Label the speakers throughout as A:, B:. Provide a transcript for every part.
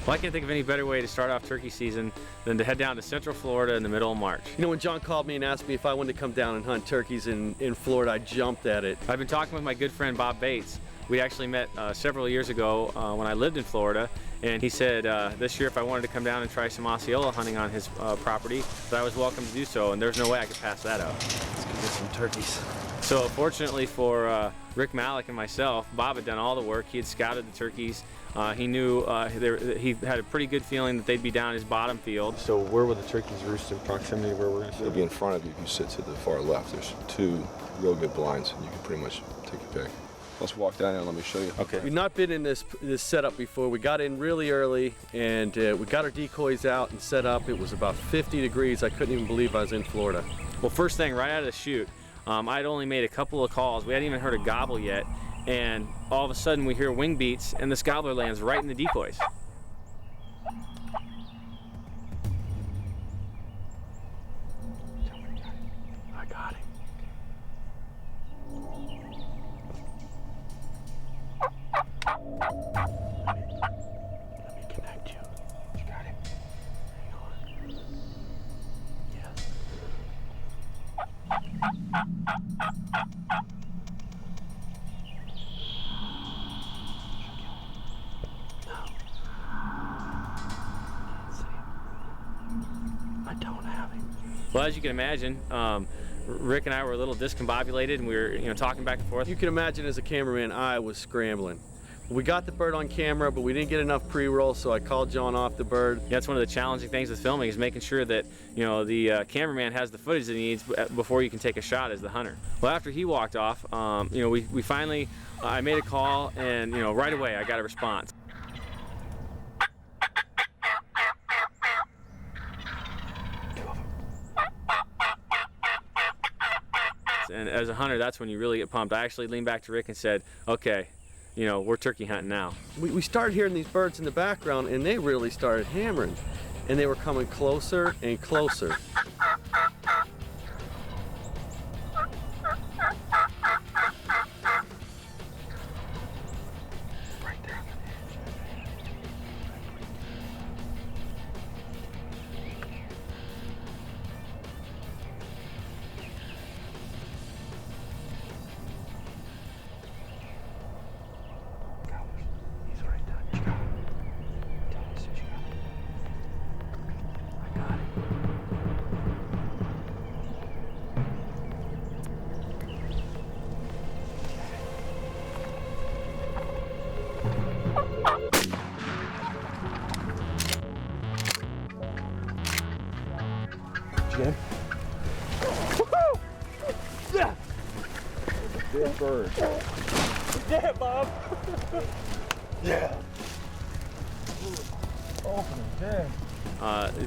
A: Well, I can't think of any better way to start off turkey season than to head down to Central Florida in the middle of March.
B: You know, when John called me and asked me if I wanted to come down and hunt turkeys in Florida, I jumped at it.
A: I've been talking with my good friend Bob Bates. We actually met several years ago when I lived in Florida, and he said this year if I wanted to come down and try some Osceola hunting on his property, that I was welcome to do so, and there's no way I could pass that up.
B: Let's go get some turkeys.
A: So fortunately for Rick Malik and myself, Bob had done all the work. He had scouted the turkeys. He knew he had a pretty good feeling that they'd be down his bottom field.
C: So where will the turkeys roost in proximity where we're going to sit?
D: It'll be in front of you if you sit to the far left. There's two real good blinds, and you can pretty much take your pick. Let's walk down there and let me show you.
A: Okay.
B: We've not been in this setup before. We got in really early, and we got our decoys out and set up. It was about 50 degrees. I couldn't even believe I was in Florida.
A: Well, first thing, right out of the chute, I'd only made a couple of calls. We hadn't even heard a gobble yet, and all of a sudden we hear wing beats, and this gobbler lands right in the decoys.
B: I got him. Let me connect you. You got him. Hang on. Yes. I don't have him.
A: Well, as you can imagine, Rick and I were a little discombobulated, and we were, talking back and forth.
B: You can imagine as a cameraman, I was scrambling. We got the bird on camera, but we didn't get enough pre-roll, so I called John off the bird.
A: That's one of the challenging things with filming, is making sure that the cameraman has the footage that he needs before you can take a shot as the hunter. Well, after he walked off, we finally, I made a call, and right away I got a response. And as a hunter, that's when you really get pumped. I actually leaned back to Rick and said, okay, we're turkey hunting now.
B: We started hearing these birds in the background, and they really started hammering, and they were coming closer and closer. Right there. He's right there. You got him. Tell him you got him. I got him.
C: Did you get him?
B: Woohoo! Yeah!
C: Big bird.
B: Yeah, Bob! Yeah!
C: Open him,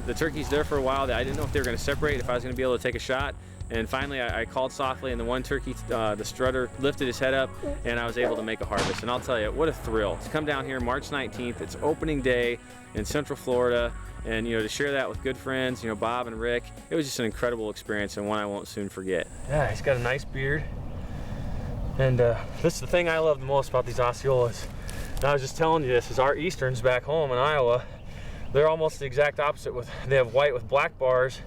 A: The turkey's there for a while. I didn't know if they were going to separate, if I was going to be able to take a shot. And finally, I called softly, and the one turkey, the strutter, lifted his head up, and I was able to make a harvest. And I'll tell you, what a thrill to come down here March 19th. It's opening day in Central Florida, and to share that with good friends, Bob and Rick. It was just an incredible experience, and one I won't soon forget. Yeah, he's got a nice beard, and this is the thing I love the most about these Osceolas. And I was just telling you this, is our Easterns back home in Iowa, they're almost the exact opposite. They have white with black bars.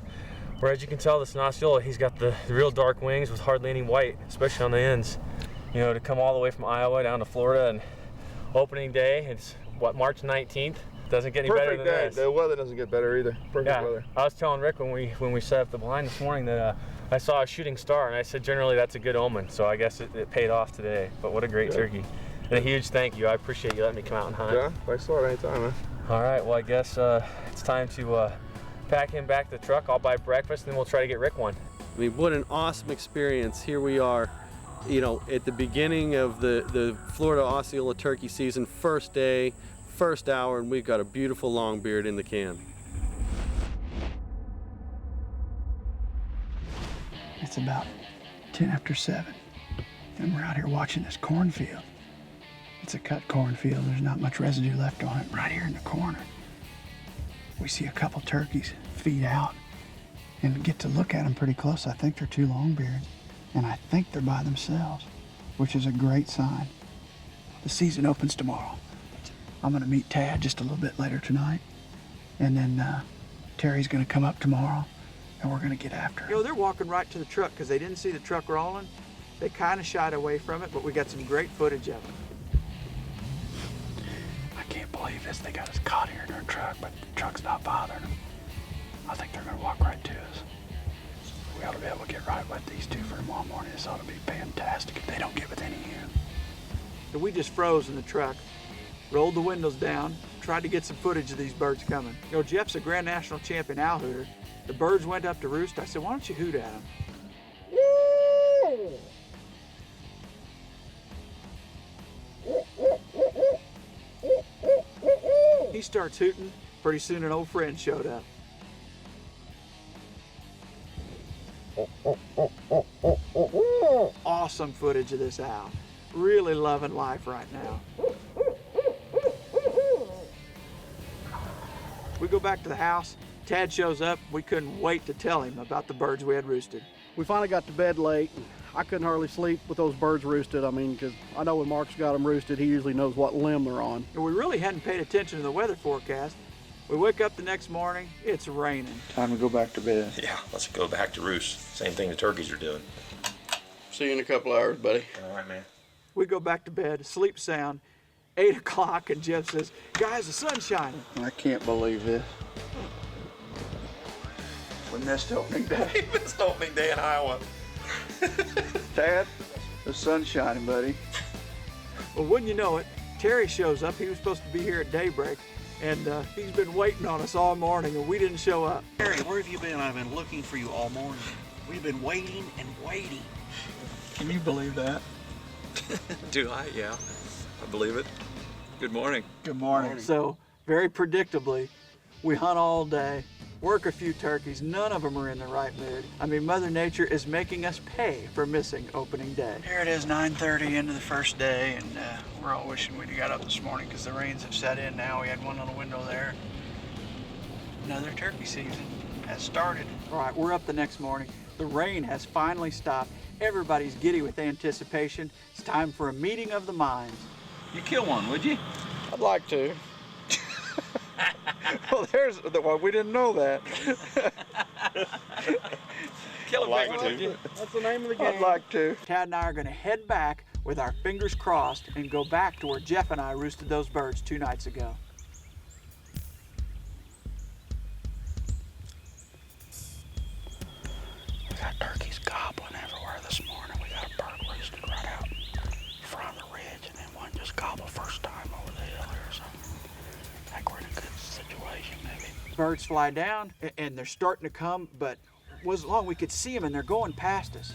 A: Whereas you can tell this Osceola, he's got the real dark wings with hardly any white, especially on the ends. To come all the way from Iowa down to Florida, and opening day, it's March 19th. Doesn't get any better than this.
C: The weather doesn't get better either. Perfect weather.
A: I was telling Rick when we set up the blind this morning that I saw a shooting star, and I said generally that's a good omen. So I guess it paid off today. But what a great turkey. And a huge thank you. I appreciate you letting me come out and hunt.
C: Yeah, thanks a lot. Anytime, man.
A: All right, well, I guess it's time to pack him back to the truck. I'll buy breakfast, and then we'll try to get Rick one.
B: I mean, what an awesome experience. Here we are, at the beginning of the Florida Osceola turkey season, first day, first hour, and we've got a beautiful Longbeard in the can.
E: It's about 10 after 7, and we're out here watching this cornfield. It's a cut cornfield. There's not much residue left on it. Right here in the corner, we see a couple turkeys feed out, and get to look at them pretty close. I think they're two Longbeards, and I think they're by themselves, which is a great sign. The season opens tomorrow. I'm gonna meet Tad just a little bit later tonight. And then Terry's gonna come up tomorrow and we're gonna get after him.
F: You know, they're walking right to the truck because they didn't see the truck rolling. They kind of shied away from it, but we got some great footage of it.
E: I can't believe this. They got us caught here in our truck, but the truck's not bothering them. I think they're gonna walk right to us. We ought to be able to get right with these two for tomorrow morning. This ought to be fantastic if they don't get within you.
F: So we just froze in the truck, rolled the windows down, tried to get some footage of these birds coming. You know, Jeff's a Grand National Champion owl hooter. The birds went up to roost. I said, why don't you hoot at them? He starts hooting. Pretty soon an old friend showed up. Awesome footage of this owl. Really loving life right now. We go back to the house. Tad shows up. We couldn't wait to tell him about the birds we had roosted.
G: We finally got to bed late. I couldn't hardly sleep with those birds roosted. I mean, because I know when Mark's got them roosted, he usually knows what limb they're on.
F: And we really hadn't paid attention to the weather forecast. We wake up the next morning, it's raining.
G: Time to go back to bed.
H: Yeah, let's go back to roost. Same thing the turkeys are doing.
G: See you in a couple hours, buddy.
H: All right, man.
F: We go back to bed, sleep sound, 8 o'clock, and Jeff says, guys, the sun's shining.
G: I can't believe this. We missed opening day.
H: It's opening day in Iowa.
G: Tad, the sun's shining, buddy.
F: Well, wouldn't you know it, Terry shows up. He was supposed to be here at daybreak, and he's been waiting on us all morning, and we didn't show up.
I: Terry, where have you been? I've been looking for you all morning. We've been waiting and waiting.
F: Can you believe that?
H: Do I? Yeah, I believe it. Good morning.
F: Good morning. So, very predictably, we hunt all day, work a few turkeys. None of them are in the right mood. I mean, Mother Nature is making us pay for missing opening day.
E: Here it is, 9:30 into the first day, and we're all wishing we'd got up this morning because the rains have set in now. We had one little window there. Another turkey season has started.
F: All right, we're up the next morning. The rain has finally stopped. Everybody's giddy with anticipation. It's time for a meeting of the minds.
I: You kill one, would you?
G: I'd like to. Well, there's the one. We didn't know that.
I: Kill a big one, would you?
G: That's the name of the game. I'd like to.
F: Tad and I are going to head back with our fingers crossed and go back to where Jeff and I roosted those birds 2 nights ago.
E: We got turkeys gobbling everywhere this morning. We got a bird roosted right out in front of the ridge, and then one just gobbled first time over the hill here. So I think we're in a good situation, maybe.
F: Birds fly down, and they're starting to come, but it wasn't long. We could see them, and they're going past us.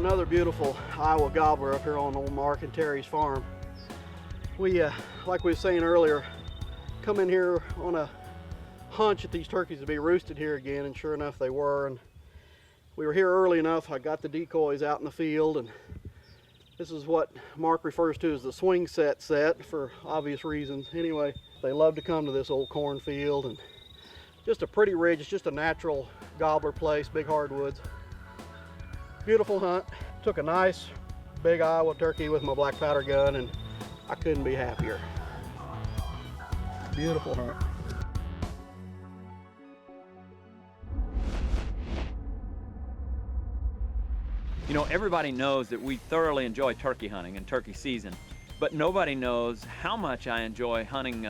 G: another beautiful Iowa gobbler up here on old Mark and Terry's farm. We, like we were saying earlier, come in here on a hunch that these turkeys would be roosted here again, and sure enough they were. And we were here early enough. I got the decoys out in the field, and this is what Mark refers to as the swing set for obvious reasons. Anyway, they love to come to this old cornfield, and just a pretty ridge. It's just a natural gobbler place, big hardwoods. Beautiful hunt. Took a nice big Iowa turkey with my black powder gun, and I couldn't be happier. Beautiful hunt.
J: You know, everybody knows that we thoroughly enjoy turkey hunting and turkey season, but nobody knows how much I enjoy hunting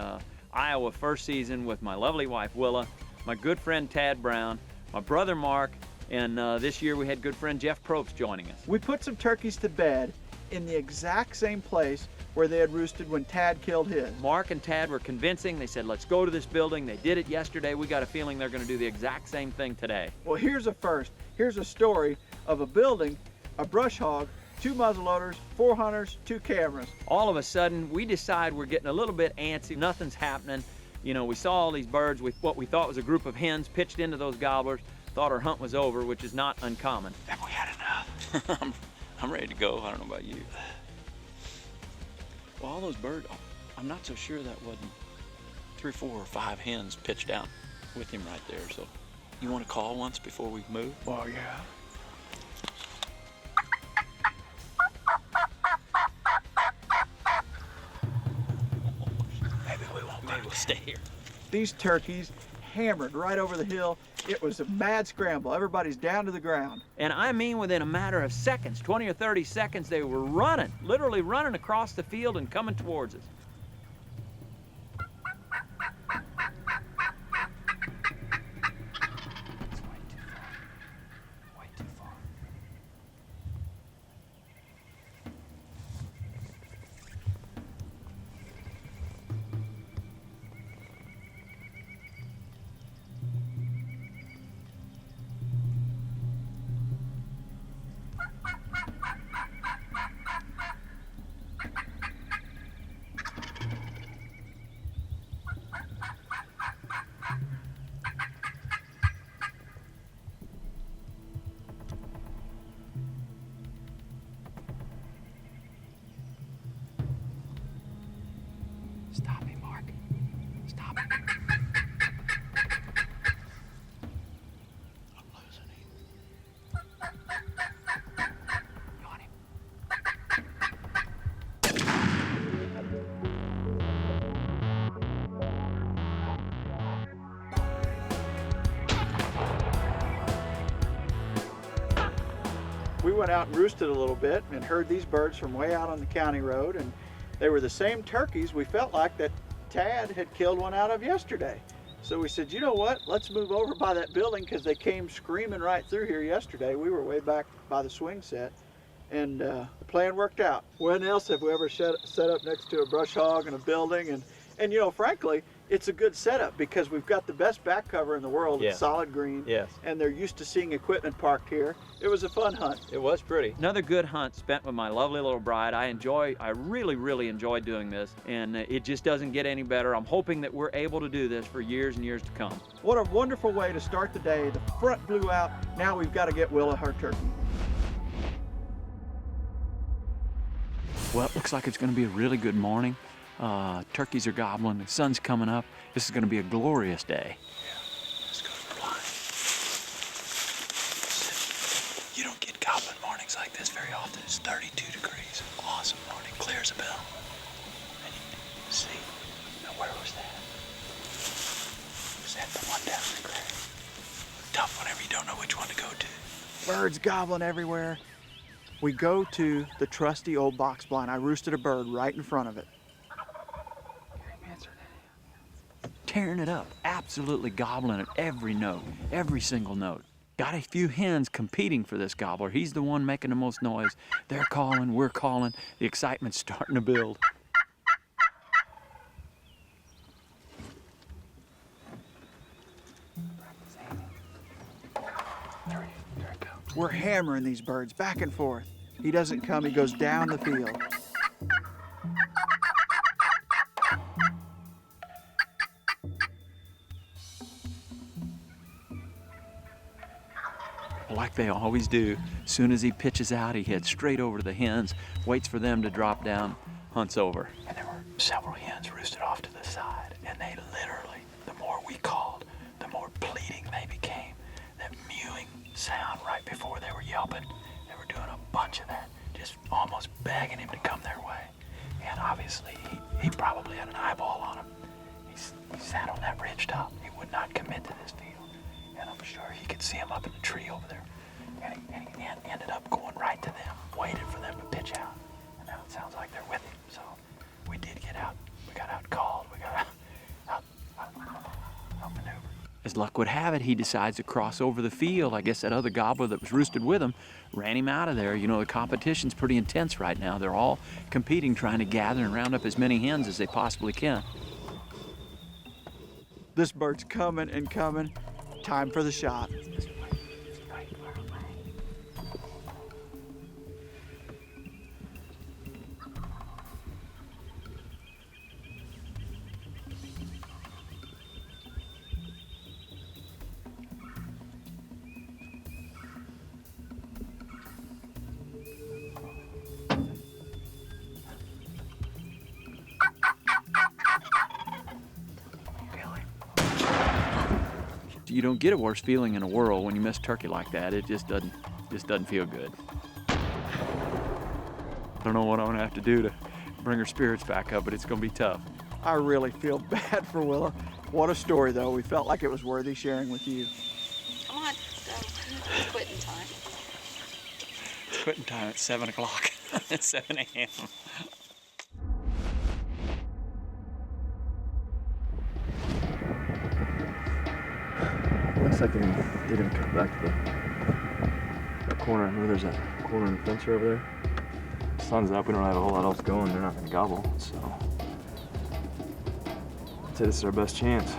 J: Iowa first season with my lovely wife Willa, my good friend Tad Brown, my brother Mark, and this year we had good friend Jeff Probst joining us.
F: We put some turkeys to bed in the exact same place where they had roosted when Tad killed his.
J: Mark and Tad were convincing. They said, let's go to this building. They did it yesterday. We got a feeling they're going to do the exact same thing today.
F: Well, here's a first. Here's a story of a building, a brush hog, 2 muzzleloaders, 4 hunters, 2 cameras.
J: All of a sudden, we decide we're getting a little bit antsy. Nothing's happening. You know, we saw all these birds with what we thought was a group of hens pitched into those gobblers. Thought our hunt was over, which is not uncommon.
I: Have we had enough?
H: I'm ready to go. I don't know about you. Well, all those birds, I'm not so sure that wasn't 3, 4, or 5 hens pitched out with him right there. So you want to call once before we move?
F: Well, yeah.
H: Maybe we won't be able to stay here.
F: These turkeys hammered right over the hill. It was a mad scramble. Everybody's down to the ground.
J: And I mean within a matter of seconds, 20 or 30 seconds, they were running, literally running across the field and coming towards us.
E: Stop me, Mark. Stop it.
I: I'm losing him.
E: You want him?
F: We went out and roosted a little bit and heard these birds from way out on the county road, and they were the same turkeys we felt like that Tad had killed one out of yesterday. So we said, you know what, let's move over by that building, because they came screaming right through here yesterday. We were way back by the swing set, and the plan worked out. When else have we ever set up next to a brush hog and a building? And you know, frankly, it's a good setup because we've got the best back cover in the world.
J: Yeah.
F: It's solid green.
J: Yes.
F: And they're used to seeing equipment parked here. It was a fun hunt.
J: It was pretty. Another good hunt spent with my lovely little bride. I really, really enjoy doing this, and it just doesn't get any better. I'm hoping that we're able to do this for years and years to come.
F: What a wonderful way to start the day. The front blew out. Now we've got to get Willa her turkey.
J: Well, it looks like it's going to be a really good morning. Turkeys are gobbling, the sun's coming up. This is going to be a glorious day.
H: Let's go to the blind. You don't get goblin mornings like this very often. It's 32 degrees. Awesome morning. Clear as a bell. And you see, now where was that? Was that the one down the clear? Tough whenever you don't know which one to go to.
F: Birds gobbling everywhere. We go to the trusty old box blind. I roosted a bird right in front of it.
J: Tearing it up, absolutely gobbling at every note, every single note. Got a few hens competing for this gobbler. He's the one making the most noise. They're calling, we're calling. The excitement's starting to build.
E: There it goes.
F: We're hammering these birds back and forth. He doesn't come, he goes down the field.
J: Like they always do, as soon as he pitches out, he heads straight over to the hens, waits for them to drop down, hunts over. And there were several hens roosted off to the side, and they literally, the more we called, the more pleading they became. That mewing sound right before they were yelping, they were doing a bunch of that, just almost begging him to come their way. And obviously, he probably had an eyeball on him. He sat on that ridge top. He would not commit to this field. And I'm sure he could see him up in the tree over there. And he ended up going right to them, waited for them to pitch out. And now it sounds like they're with him. So we did get out. We got out called. We got outmaneuvered. As luck would have it, he decides to cross over the field. I guess that other gobbler that was roosted with him ran him out of there. You know, the competition's pretty intense right now. They're all competing, trying to gather and round up as many hens as they possibly can.
F: This bird's coming and coming. Time for the shot.
J: You don't get a worse feeling in the world when you miss turkey like that. It just doesn't feel good. I don't know what I'm gonna have to do to bring her spirits back up, but it's gonna be tough.
F: I really feel bad for Willa. What a story, though. We felt like it was worthy sharing with you.
K: Come on, it's quitting time.
H: It's quitting time at 7 o'clock. It's 7 a.m.
L: Looks like they're gonna cut back to the corner. I know there's a corner in the fence over there. The sun's up, we don't have a whole lot else going. They're not gonna gobble, so I'd say this is our best chance.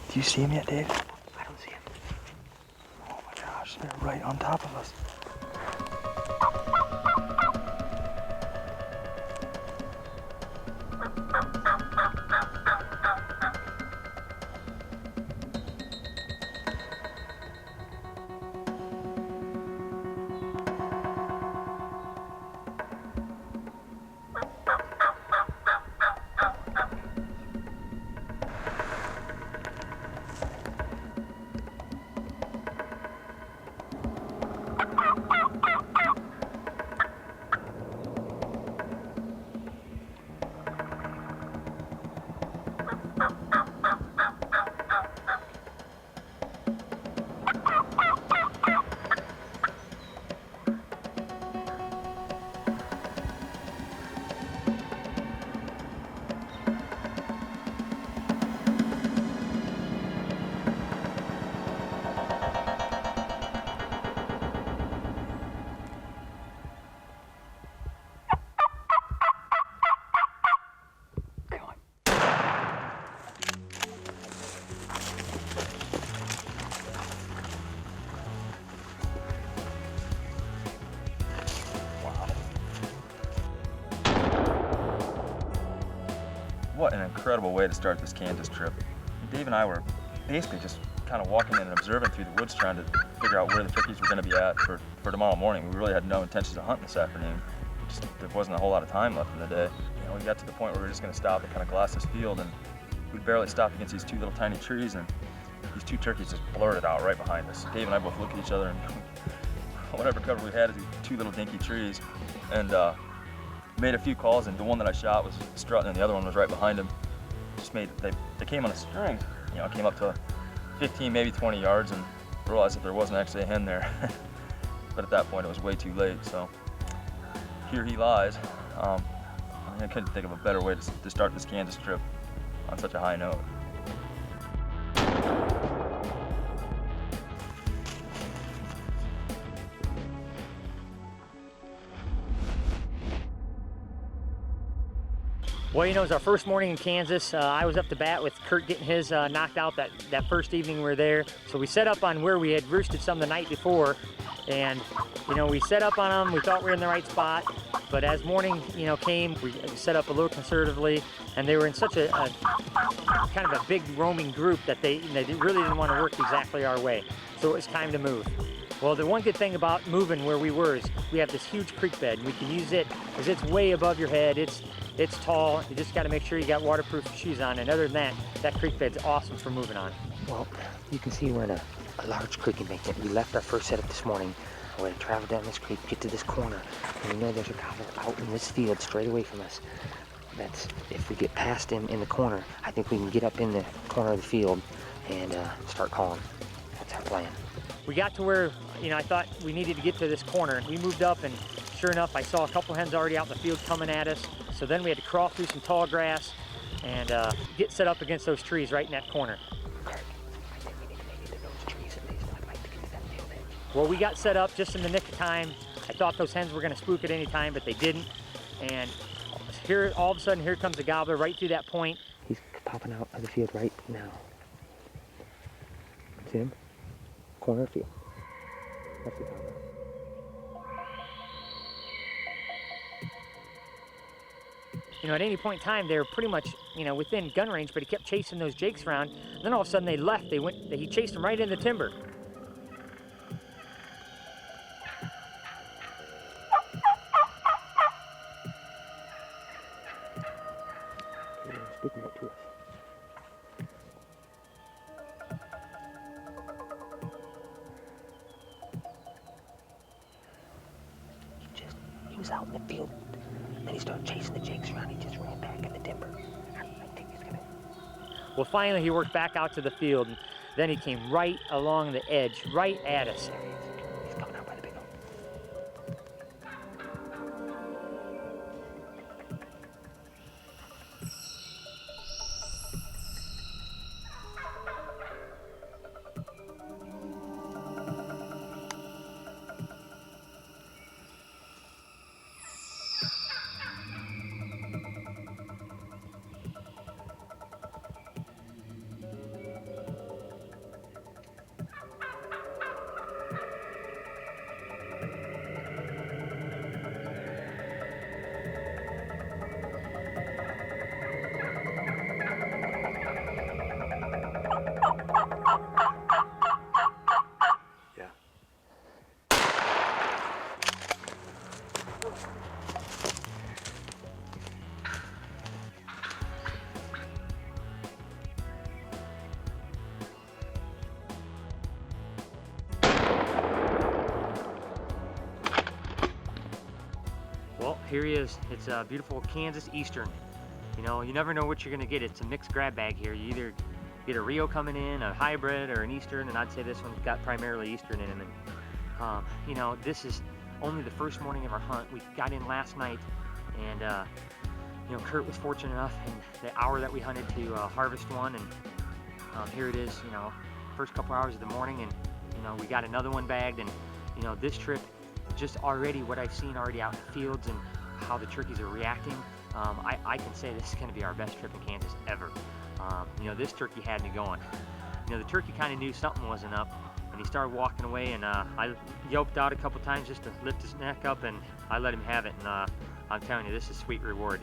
H: Do you see him yet, Dave? I don't see him. Oh my gosh, they're right on top of us.
L: What an incredible way to start this Kansas trip. Dave and I were basically just kind of walking in and observing through the woods, trying to figure out where the turkeys were going to be at for tomorrow morning. We really had no intentions of hunting this afternoon. There wasn't a whole lot of time left in the day. You know, we got to the point where we were just going to stop and kind of glass this field, and we barely stopped against these two little tiny trees, and these two turkeys just blurted out right behind us. Dave and I both looked at each other and whatever cover we had is these 2 little dinky trees, and made a few calls, and the one that I shot was strutting, and the other one was right behind him. Just made, they came on a string, you know, came up to 15, maybe 20 yards, and realized that there wasn't actually a hen there. But at that point, it was way too late, so here he lies. I couldn't think of a better way to start this Kansas trip on such a high note.
M: Well, you know, it was our first morning in Kansas. I was up to bat with Kurt getting his knocked out that first evening we were there. So we set up on where we had roosted some the night before, and you know, we set up on them. We thought we were in the right spot, but as morning, you know, came, we set up a little conservatively, and they were in such a kind of a big roaming group that they really didn't want to work exactly our way. So it was time to move. Well, the one good thing about moving where we were is we have this huge creek bed, and we can use it because it's way above your head. It's tall. You just got to make sure you got waterproof shoes on. And other than that, that creek bed's awesome for moving on.
N: Well, you can see we're in a large creek embankment. We left our first setup this morning. We're going to travel down this creek, get to this corner, and we know there's a gobbler out in this field straight away from us. That's, if we get past him in the corner, I think we can get up in the corner of the field and start calling. That's our plan.
M: We got to where, you know, I thought we needed to get to this corner. We moved up, and sure enough, I saw a couple hens already out in the field coming at us. So then we had to crawl through some tall grass and get set up against those trees right in that corner. Well, we got set up just in the nick of time. I thought those hens were going to spook at any time, but they didn't. And here, all of a sudden, here comes a gobbler right through that point.
N: He's popping out of the field right now. See him? Corner of the field. That's the gobbler.
M: You know, at any point in time, they were pretty much, you know, within gun range, but he kept chasing those jakes around. And then all of a sudden they left. He chased them right in the timber.
N: Speaking it to us. He was out in the field. Then he started chasing the jakes around. He just ran back in the timber. I think he's gonna.
M: Well, finally he worked back out to the field, and then he came right along the edge, right at us.
N: He's coming out by the big hole.
M: Well, here he is. It's a beautiful Kansas Eastern. You know, you never know what you're gonna get. It's a mixed grab bag here. You either get a Rio coming in, a hybrid, or an Eastern, and I'd say this one's got primarily Eastern in him. And you know, this is only the first morning of our hunt. We got in last night, and you know, Kurt was fortunate enough in the hour that we hunted to harvest one, and here it is. You know, first couple hours of the morning, and you know, we got another one bagged, and you know, this trip, just already what I've seen already out in the fields and how the turkeys are reacting, I can say this is going to be our best trip in Kansas ever. You know, this turkey had me going. You know, the turkey kind of knew something wasn't up, and he started walking away, and I yelped out a couple times just to lift his neck up, and I let him have it, and I'm telling you, this is sweet reward.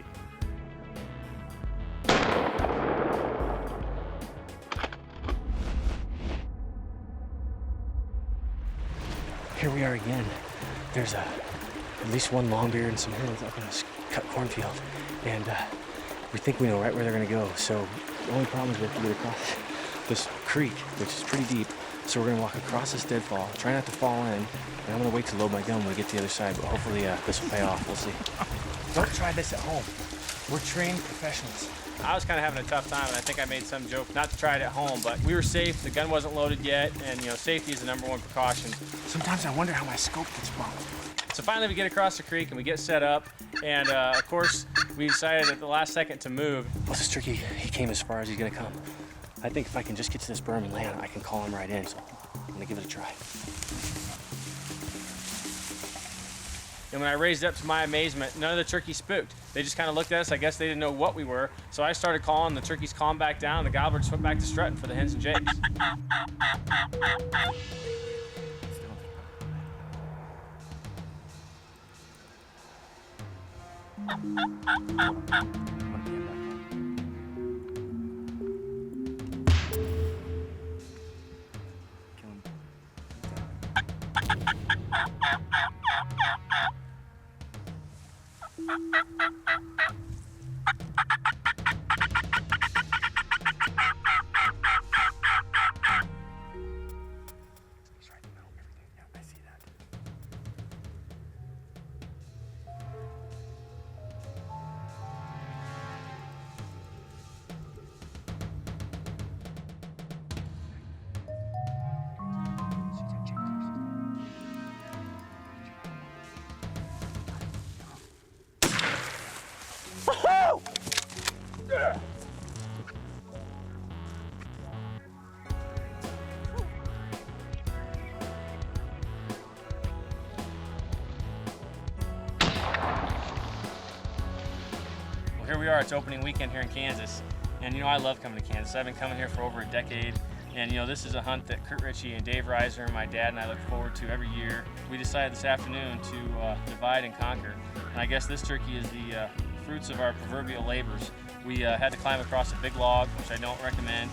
O: Here we are again. There's at least one longbeard and some hens up in this cut cornfield, and we think we know right where they're gonna go. So the only problem is we have to get across this creek, which is pretty deep, So we're gonna walk across this deadfall, try not to fall in, and I'm gonna wait to load my gun when we get to the other side, but hopefully this will pay off, we'll see. Don't try this at home. We're trained professionals.
A: I was kind of having a tough time, and I think I made some joke not to try it at home, but we were safe, the gun wasn't loaded yet, and you know, safety is the #1 precaution.
O: Sometimes I wonder how my scope gets bumped.
A: So finally we get across the creek and we get set up, and of course we decided at the last second to move.
O: Well, this turkey, he came as far as he's gonna come. I think if I can just get to this berm and land, I can call him right in, so I'm gonna give it a try.
A: And when I raised up, to my amazement, none of the turkeys spooked. They just kind of looked at us. I guess they didn't know what we were. So I started calling, the turkeys calmed back down, the gobblers went back to strutting for the hens and jakes. Well, here we are, it's opening weekend here in Kansas. And you know, I love coming to Kansas. I've been coming here for over a decade. And you know, this is a hunt that Kurt Ritchie and Dave Reiser, my dad, and I look forward to every year. We decided this afternoon to divide and conquer. And I guess this turkey is the fruits of our proverbial labors. We had to climb across a big log, which I don't recommend,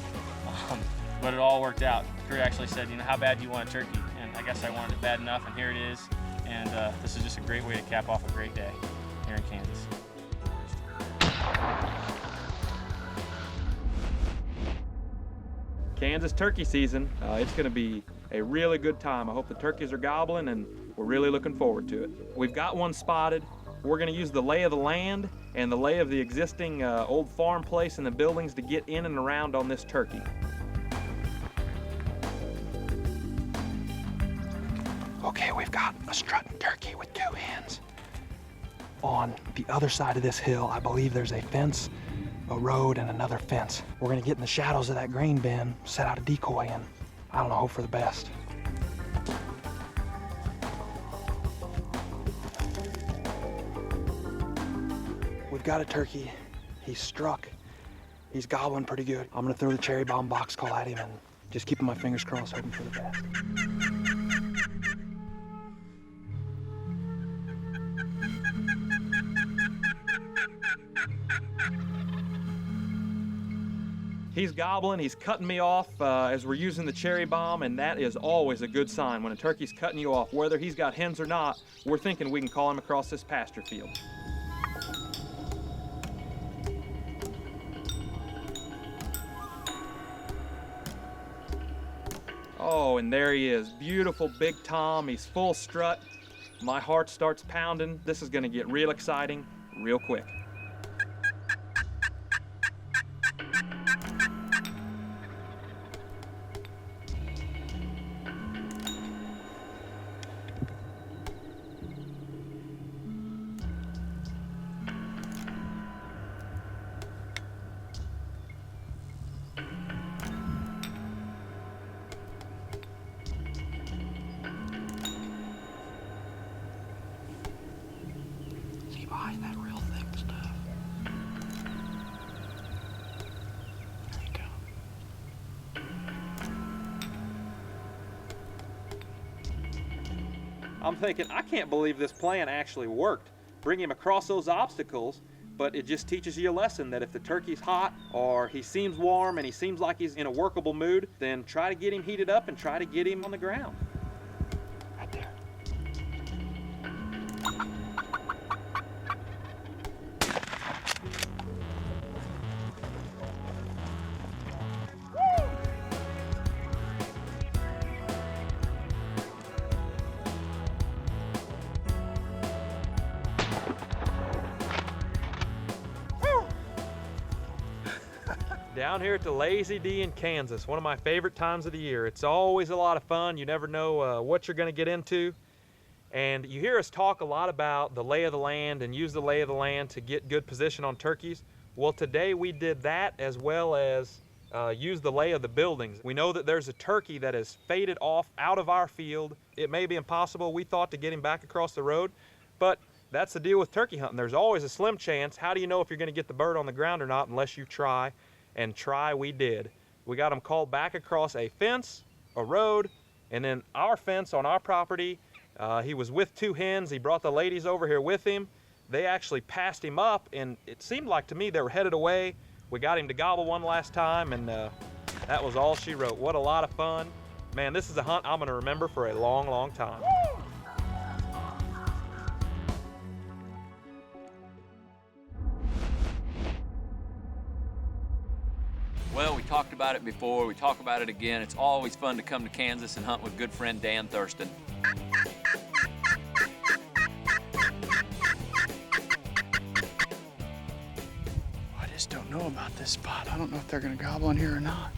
A: but it all worked out. Kurt actually said, you know, how bad do you want a turkey? And I guess I wanted it bad enough, and here it is. And this is just a great way to cap off a great day here in Kansas.
P: Kansas turkey season, it's going to be a really good time. I hope the turkeys are gobbling, and we're really looking forward to it. We've got one spotted. We're going to use the lay of the land and the lay of the existing old farm place and the buildings to get in and around on this turkey.
I: Okay, we've got a strutting turkey with 2 hens. On the other side of this hill, I believe there's a fence, a road, and another fence. We're gonna get in the shadows of that grain bin, set out a decoy, and I don't know, hope for the best. We've got a turkey. He's struck. He's gobbling pretty good. I'm gonna throw the cherry bomb box call at him and just keeping my fingers crossed, hoping for the best.
P: He's gobbling, he's cutting me off as we're using the cherry bomb, and that is always a good sign. When a turkey's cutting you off, whether he's got hens or not, we're thinking we can call him across this pasture field. Oh, and there he is. Beautiful big tom. He's full strut. My heart starts pounding. This is gonna get real exciting real quick.
I: That real thick stuff. There you go.
Q: I'm thinking, I can't believe this plan actually worked. Bring him across those obstacles, but it just teaches you a lesson that if the turkey's hot or he seems warm and he seems like he's in a workable mood, then try to get him heated up and try to get him on the ground.
I: Right there.
Q: Down here at the Lazy D in Kansas, one of my favorite times of the year. It's always a lot of fun. You never know what you're going to get into. And you hear us talk a lot about the lay of the land and use the lay of the land to get good position on turkeys. Well, today we did that as well as use the lay of the buildings. We know that there's a turkey that has faded off out of our field. It may be impossible, we thought, to get him back across the road, but that's the deal with turkey hunting. There's always a slim chance. How do you know if you're going to get the bird on the ground or not unless you try? And try we did. We got him called back across a fence, a road, and then our fence on our property. He was with 2 hens. He brought the ladies over here with him. They actually passed him up, and it seemed like to me they were headed away. We got him to gobble one last time, and that was all she wrote. What a lot of fun. Man, this is a hunt I'm gonna remember for a long, long time.
J: Well, we talked about it before, we talk about it again. It's always fun to come to Kansas and hunt with good friend Dan Thurston.
E: I just don't know about this spot. I don't know if they're gonna gobble in here or not.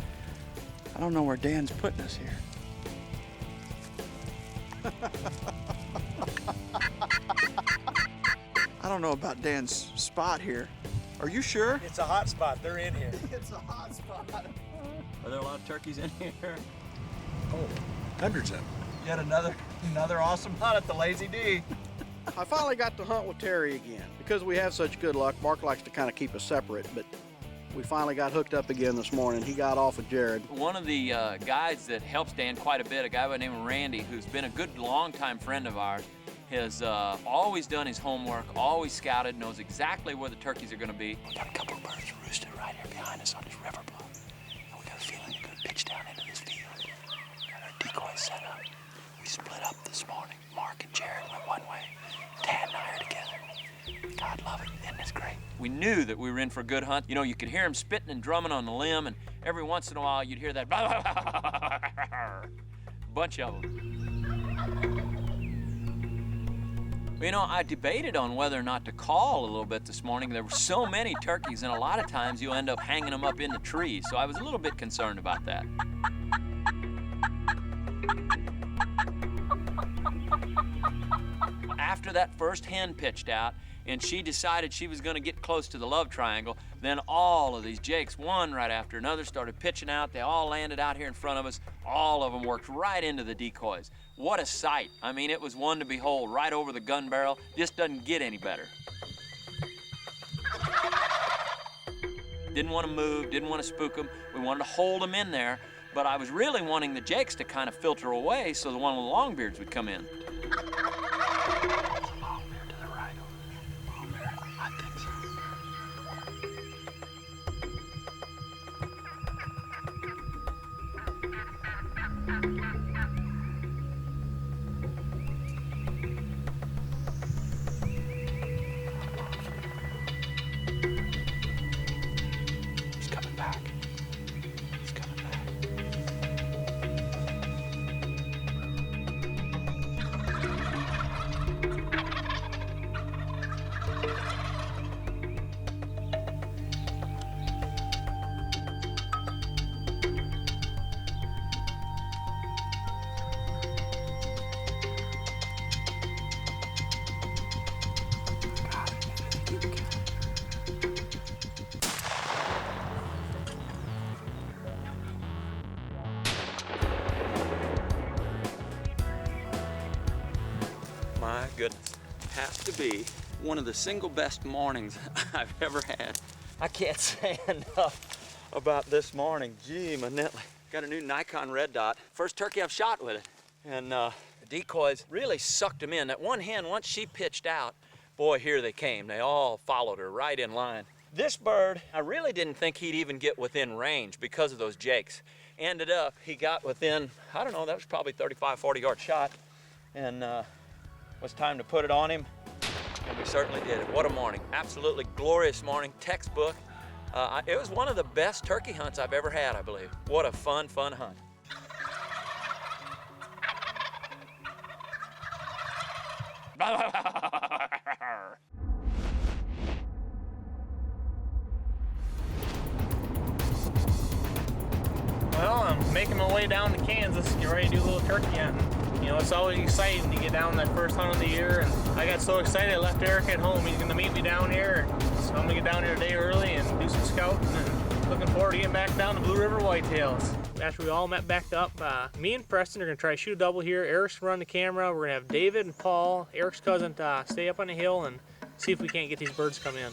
E: I don't know where Dan's putting us here. I don't know about Dan's spot here. Are you sure?
F: It's a hot spot. They're in here.
E: It's a hot spot.
J: Are there a lot of turkeys in here?
F: Oh, hundreds of them. Yet another awesome hunt at the Lazy D.
G: I finally got to hunt with Terry again. Because we have such good luck, Mark likes to kind of keep us separate, but we finally got hooked up again this morning. He got off with Jared.
J: One of the guys that helps Dan quite a bit, a guy by the name of Randy, who's been a good longtime friend of ours, has always done his homework, always scouted, knows exactly where the turkeys are going to be.
H: We got a couple of birds roosted right here behind us on this river bluff. And we got a feeling they're going to pitch down into this field. Got our decoys set up. We split up this morning. Mark and Jared went one way. Tad and I are together. God love it. Isn't this great?
J: We knew that we were in for a good hunt. You know, you could hear him spitting and drumming on the limb, and every once in a while you'd hear that bunch of them. You know, I debated on whether or not to call a little bit this morning. There were so many turkeys, and a lot of times you end up hanging them up in the trees, so I was a little bit concerned about that. After that first hen pitched out, and she decided she was going to get close to the love triangle, then all of these jakes, one right after another, started pitching out. They all landed out here in front of us. All of them worked right into the decoys. What a sight. I mean, it was one to behold right over the gun barrel. Just doesn't get any better. Didn't want to move, didn't want to spook them. We wanted to hold them in there, but I was really wanting the jakes to kind of filter away so the one with the longbeards would come in.
H: He's coming back. He's coming back.
J: My goodness, has to be one of the single best mornings I've ever had. I can't say enough about this morning. Gee, Manetly. Got a new Nikon red dot. First turkey I've shot with it. And the decoys really sucked them in. That one hen, once she pitched out, boy, here they came. They all followed her right in line. This bird, I really didn't think he'd even get within range because of those jakes. Ended up, he got within, I don't know, that was probably 35, 40 yard shot. And was time to put it on him, and we certainly did it. What a morning. Absolutely glorious morning, textbook. It was one of the best turkey hunts I've ever had, I believe. What a fun, fun hunt.
O: making my way down to Kansas, get ready to do a little turkey hunting. You know, it's always exciting to get down that first hunt of the year, and I got so excited I left Eric at home. He's gonna meet me down here, so I'm gonna get down here a day early and do some scouting, and looking forward to getting back down to Blue River Whitetails. After we all met back up, me and Preston are gonna try to shoot a double here. Eric's gonna run the camera. We're gonna have David and Paul, Eric's cousin, stay up on the hill and see if we can't get these birds to come in.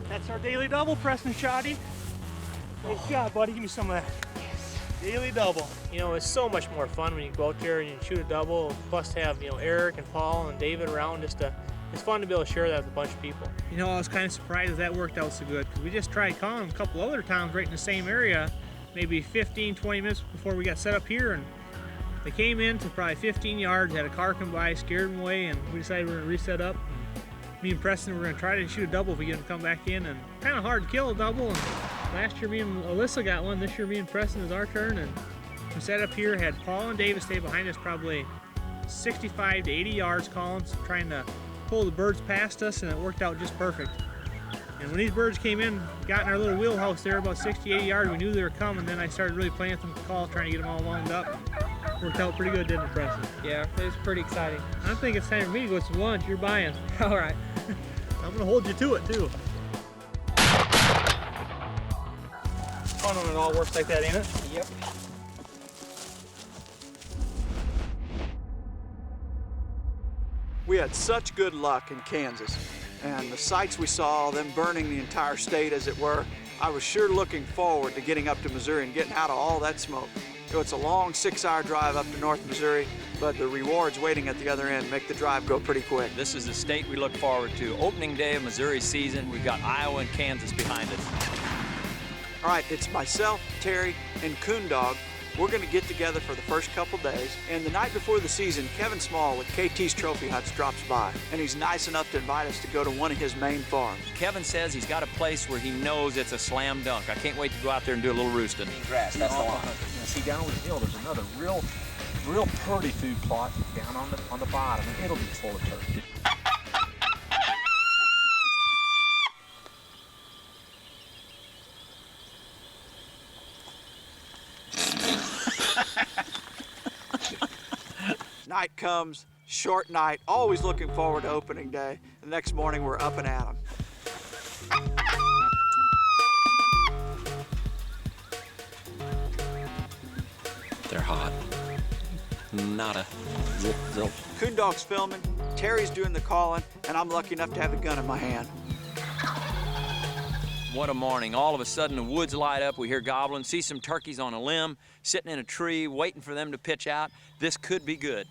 O: That's our daily double, Preston Shoddy. Nice job, buddy. Give me some of that. Yes. Daily double. You know, it's so much more fun when you go out there and you shoot a double. Plus to have, you know, Eric and Paul and David around. It's fun to be able to share that with a bunch of people. You know, I was kind of surprised that worked out so good, because we just tried calling a couple other towns right in the same area, maybe 15, 20 minutes before we got set up here, and they came in to probably 15 yards, had a car come by, scared them away, and we decided we were going to reset up. Me and Preston were going to try to shoot a double if we get them to come back in, and kind of hard to kill a double. And last year me and Alyssa got one. This year me and Preston is our turn, and we set up here, had Paul and David stay behind us probably 65 to 80 yards calling, trying to pull the birds past us, and it worked out just perfect. And when these birds came in, got in our little wheelhouse there about 60, 80 yards, we knew they were coming. Then I started really playing with them to call, trying to get them all wound up. Worked out pretty good, didn't it, Preston? Yeah, it was pretty exciting. I think it's time for me to go to some lunch. You're buying. All right. I'm gonna hold you to it too. Fun when it all works like that, ain't it? Yep.
F: We had such good luck in Kansas, and the sights we saw, them burning the entire state as it were, I was sure looking forward to getting up to Missouri and getting out of all that smoke. You know, it's a long 6-hour drive up to North Missouri, but the rewards waiting at the other end make the drive go pretty quick.
J: This is the state we look forward to. Opening day of Missouri season. We've got Iowa and Kansas behind us.
F: All right, it's myself, Terry, and Coondog. We're going to get together for the first couple days, and the night before the season, Kevin Small with KT's Trophy Huts drops by, and he's nice enough to invite us to go to one of his main farms.
J: Kevin says he's got a place where he knows it's a slam dunk. I can't wait to go out there and do a little roosting.
O: Grass, that's the line. See, down over the hill, there's another real purdy food plot down on the bottom, and it'll be full of turkey.
F: Night comes, short night, always looking forward to opening day. The next morning, we're up and at 'em.
H: They're hot. Not a zip, zip.
F: Coondog's filming, Terry's doing the calling, and I'm lucky enough to have the gun in my hand.
J: What a morning. All of a sudden, the woods light up. We hear gobbling, see some turkeys on a limb, sitting in a tree, waiting for them to pitch out. This could be good.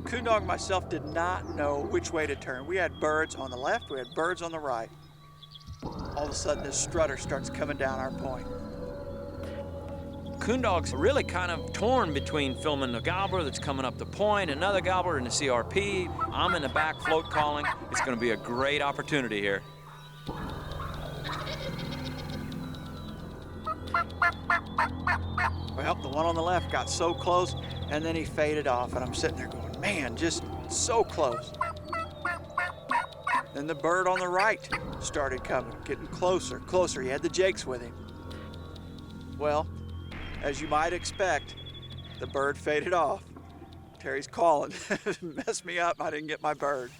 F: Coondog and myself did not know which way to turn. We had birds on the left, we had birds on the right. All of a sudden, this strutter starts coming down our point.
J: Coondog's really kind of torn between filming the gobbler that's coming up the point, another gobbler in the CRP. I'm in the back float calling. It's going to be a great opportunity here.
F: Well, the one on the left got so close, and then he faded off, and I'm sitting there going, man, just so close. Then the bird on the right started coming, getting closer, closer. He had the jakes with him. Well, as you might expect, the bird faded off. Terry's calling. Messed me up, I didn't get my bird.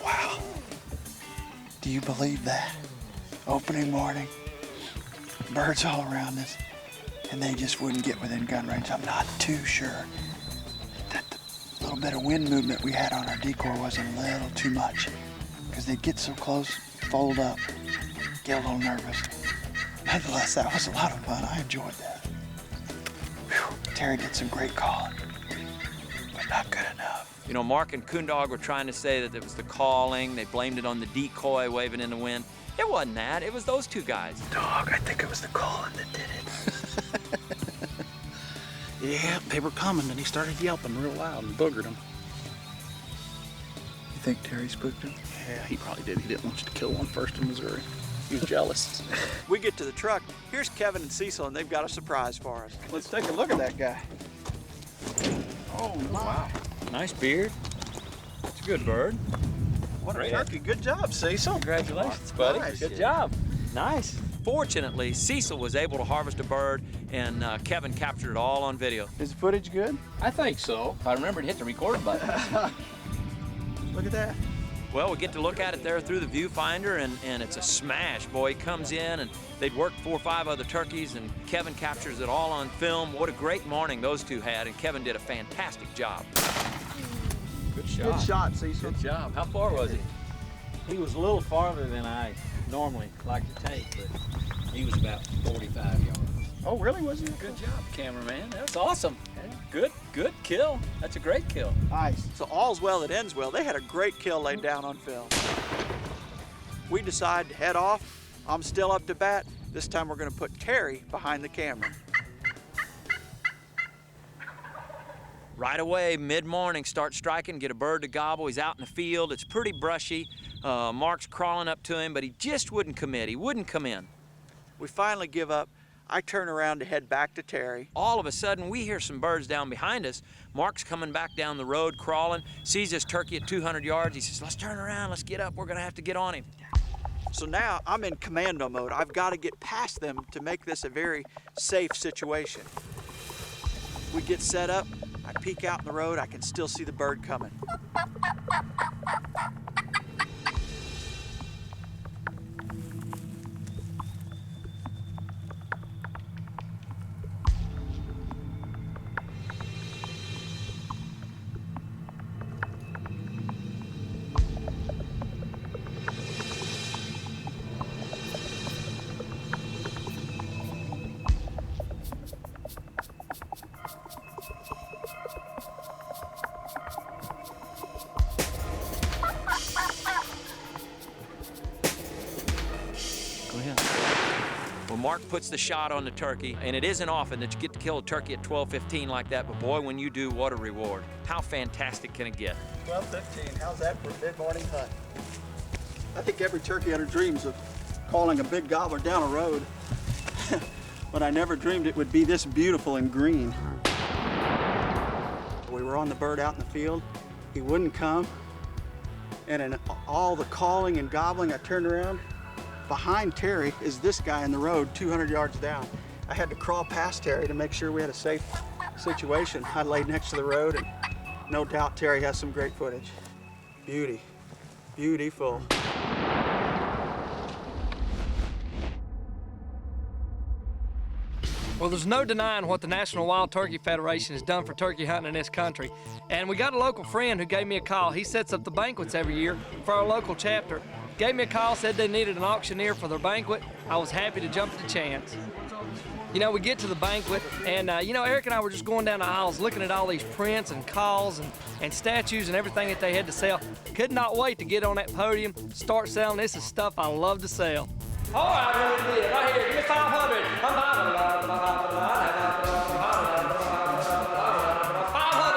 E: Wow. Do you believe that? Opening morning, birds all around us, and they just wouldn't get within gun range. I'm not too sure that the little bit of wind movement we had on our decoy wasn't a little too much, because they'd get so close, fold up, get a little nervous. Nonetheless, that was a lot of fun. I enjoyed that. Whew. Terry did some great calling, but not good enough.
J: You know, Mark and Coondog were trying to say that it was the calling. They blamed it on the decoy waving in the wind. It wasn't that. It was those two guys.
E: Dog, I think it was the calling that did it. Yeah, they were coming, and he started yelping real loud and boogered them. You think Terry spooked him? Yeah, he probably did. He didn't want you to kill one first in Missouri. He was jealous.
F: We get to the truck. Here's Kevin and Cecil, and they've got a surprise for us.
G: Let's take a look at that guy.
F: Oh, wow.
J: Nice beard. It's a good bird.
F: What a turkey. Good job, Cecil.
J: Congratulations, buddy.
F: Nice.
J: Good job. Nice. Fortunately, Cecil was able to harvest a bird, and Kevin captured it all on video.
G: Is the footage good?
R: I think so. If I remember to hit the record button.
F: Look at that.
J: Well, we get to look at it there through the viewfinder, and it's a smash. Boy, he comes in, and they'd worked 4 or 5 other turkeys, and Kevin captures it all on film. What a great morning those two had, and Kevin did a fantastic job.
R: Good shot.
F: Good shot, Cecil.
R: Good job. How far was he? He was a little farther than I normally like to take, but he was about 45 yards.
G: Oh, really? Was he?
R: Good job, cameraman. That was awesome. Good kill. That's a great kill.
F: Nice. So all's well that ends well. They had a great kill laid down on film. We decide to head off. I'm still up to bat. This time we're going to put Terry behind the camera.
J: Right away, mid-morning, start striking, get a bird to gobble. He's out in the field. It's pretty brushy. Mark's crawling up to him, but he just wouldn't commit. He wouldn't come in.
F: We finally give up. I turn around to head back to Terry.
J: All of a sudden, we hear some birds down behind us. Mark's coming back down the road, crawling, sees this turkey at 200 yards. He says, let's turn around, let's get up. We're gonna have to get on him.
F: So now I'm in commando mode. I've got to get past them to make this a very safe situation. We get set up. I peek out in the road. I can still see the bird coming.
J: Mark puts the shot on the turkey, and it isn't often that you get to kill a turkey at 12:15 like that, but boy, when you do, what a reward. How fantastic can it get?
F: 12:15, how's that for a mid-morning hunt? I think every turkey hunter dreams of calling a big gobbler down a road, but I never dreamed it would be this beautiful and green. We were on the bird out in the field. He wouldn't come, and in all the calling and gobbling, I turned around. Behind Terry is this guy in the road 200 yards down. I had to crawl past Terry to make sure we had a safe situation. I laid next to the road, and no doubt Terry has some great footage. Beauty, beautiful.
S: Well, there's no denying what the National Wild Turkey Federation has done for turkey hunting in this country. And we got a local friend who gave me a call. He sets up the banquets every year for our local chapter. Gave me a call, said they needed an auctioneer for their banquet. I was happy to jump at the chance. You know, we get to the banquet, and you know, Eric and I were just going down the aisles looking at all these prints and calls and statues and everything that they had to sell. Could not wait to get on that podium, start selling. This is stuff I love to sell. All right, right here, give me 500. 500,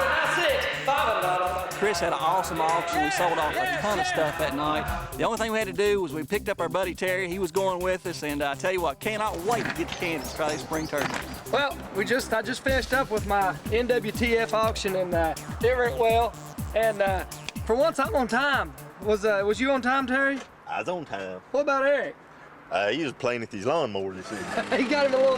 S: that's it. 500.
T: Chris had an awesome auction. We sold off a ton of stuff that night. The only thing we had to do was we picked up our buddy Terry. He was going with us, and I tell you what, cannot wait to get to Kansas to try these spring turkeys.
S: Well, I just finished up with my NWTF auction, and it went well. And for once, I'm on time. Was you on time, Terry?
U: I was on time.
S: What about Eric?
U: He was playing at these lawnmowers this evening.
S: He got him a little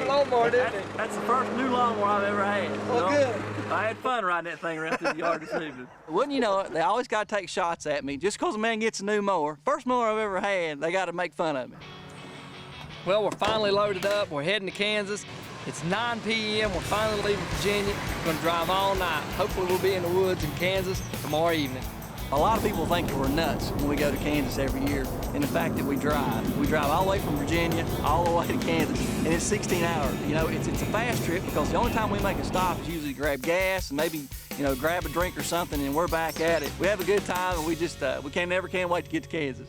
S: lawnmower, didn't he?
T: That's the first new lawnmower I've ever had.
S: Well, good.
T: I had fun riding that thing around through the yard this evening. Wouldn't you know it, they always got to take shots at me. Just because a man gets a new mower, first mower I've ever had, they got to make fun of me.
S: Well, we're finally loaded up. We're heading to Kansas. It's 9 p.m. We're finally leaving Virginia. We're going to drive all night. Hopefully we'll be in the woods in Kansas tomorrow evening.
T: A lot of people think that we're nuts when we go to Kansas every year, and the fact that we drive. We drive all the way from Virginia, all the way to Kansas, and it's 16 hours. You know, it's a fast trip because the only time we make a stop is usually grab gas and maybe, you know, grab a drink or something, and we're back at it. We have a good time, and we never can wait to get to Kansas.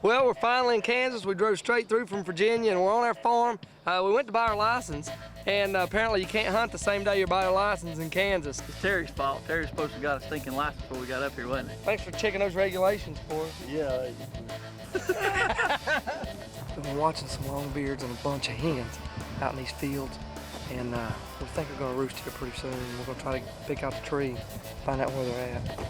S: Well, we're finally in Kansas. We drove straight through from Virginia, and we're on our farm. We went to buy our license, and apparently you can't hunt the same day you buy your license in Kansas.
T: It's Terry's fault. Terry's supposed to have got a stinking license before we got up here, wasn't he?
S: Thanks for checking those regulations for us.
T: Yeah.
S: We've been watching some longbeards and a bunch of hens out in these fields, and we think we're gonna roost here pretty soon. We're gonna try to pick out the tree, find out where they're at.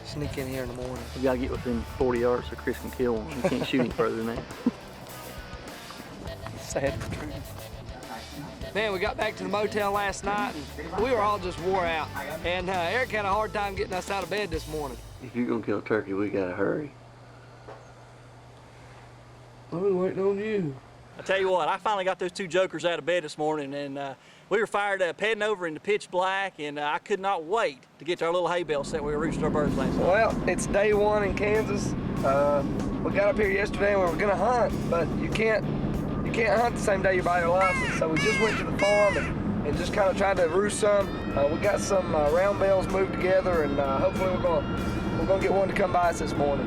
S: Sneak in here in the morning.
T: We gotta get within 40 yards so Chris can kill one. We can't shoot any further than that.
S: Sad but true. Man, we got back to the motel last night, and we were all just wore out. And Eric had a hard time getting us out of bed this morning.
T: If you're gonna kill a turkey, we gotta hurry.
S: I've been waiting on you.
T: I tell you what, I finally got those two jokers out of bed this morning, and we were fired up, heading over into pitch black, and I could not wait to get to our little hay bale set where we roosted our birds last night.
S: Well, it's day one in Kansas. We got up here yesterday and we were gonna hunt, but you can't hunt the same day you buy your license. So we just went to the farm and just kind of tried to roost some. We got some round bales moved together, and hopefully we're gonna get one to come by us this morning.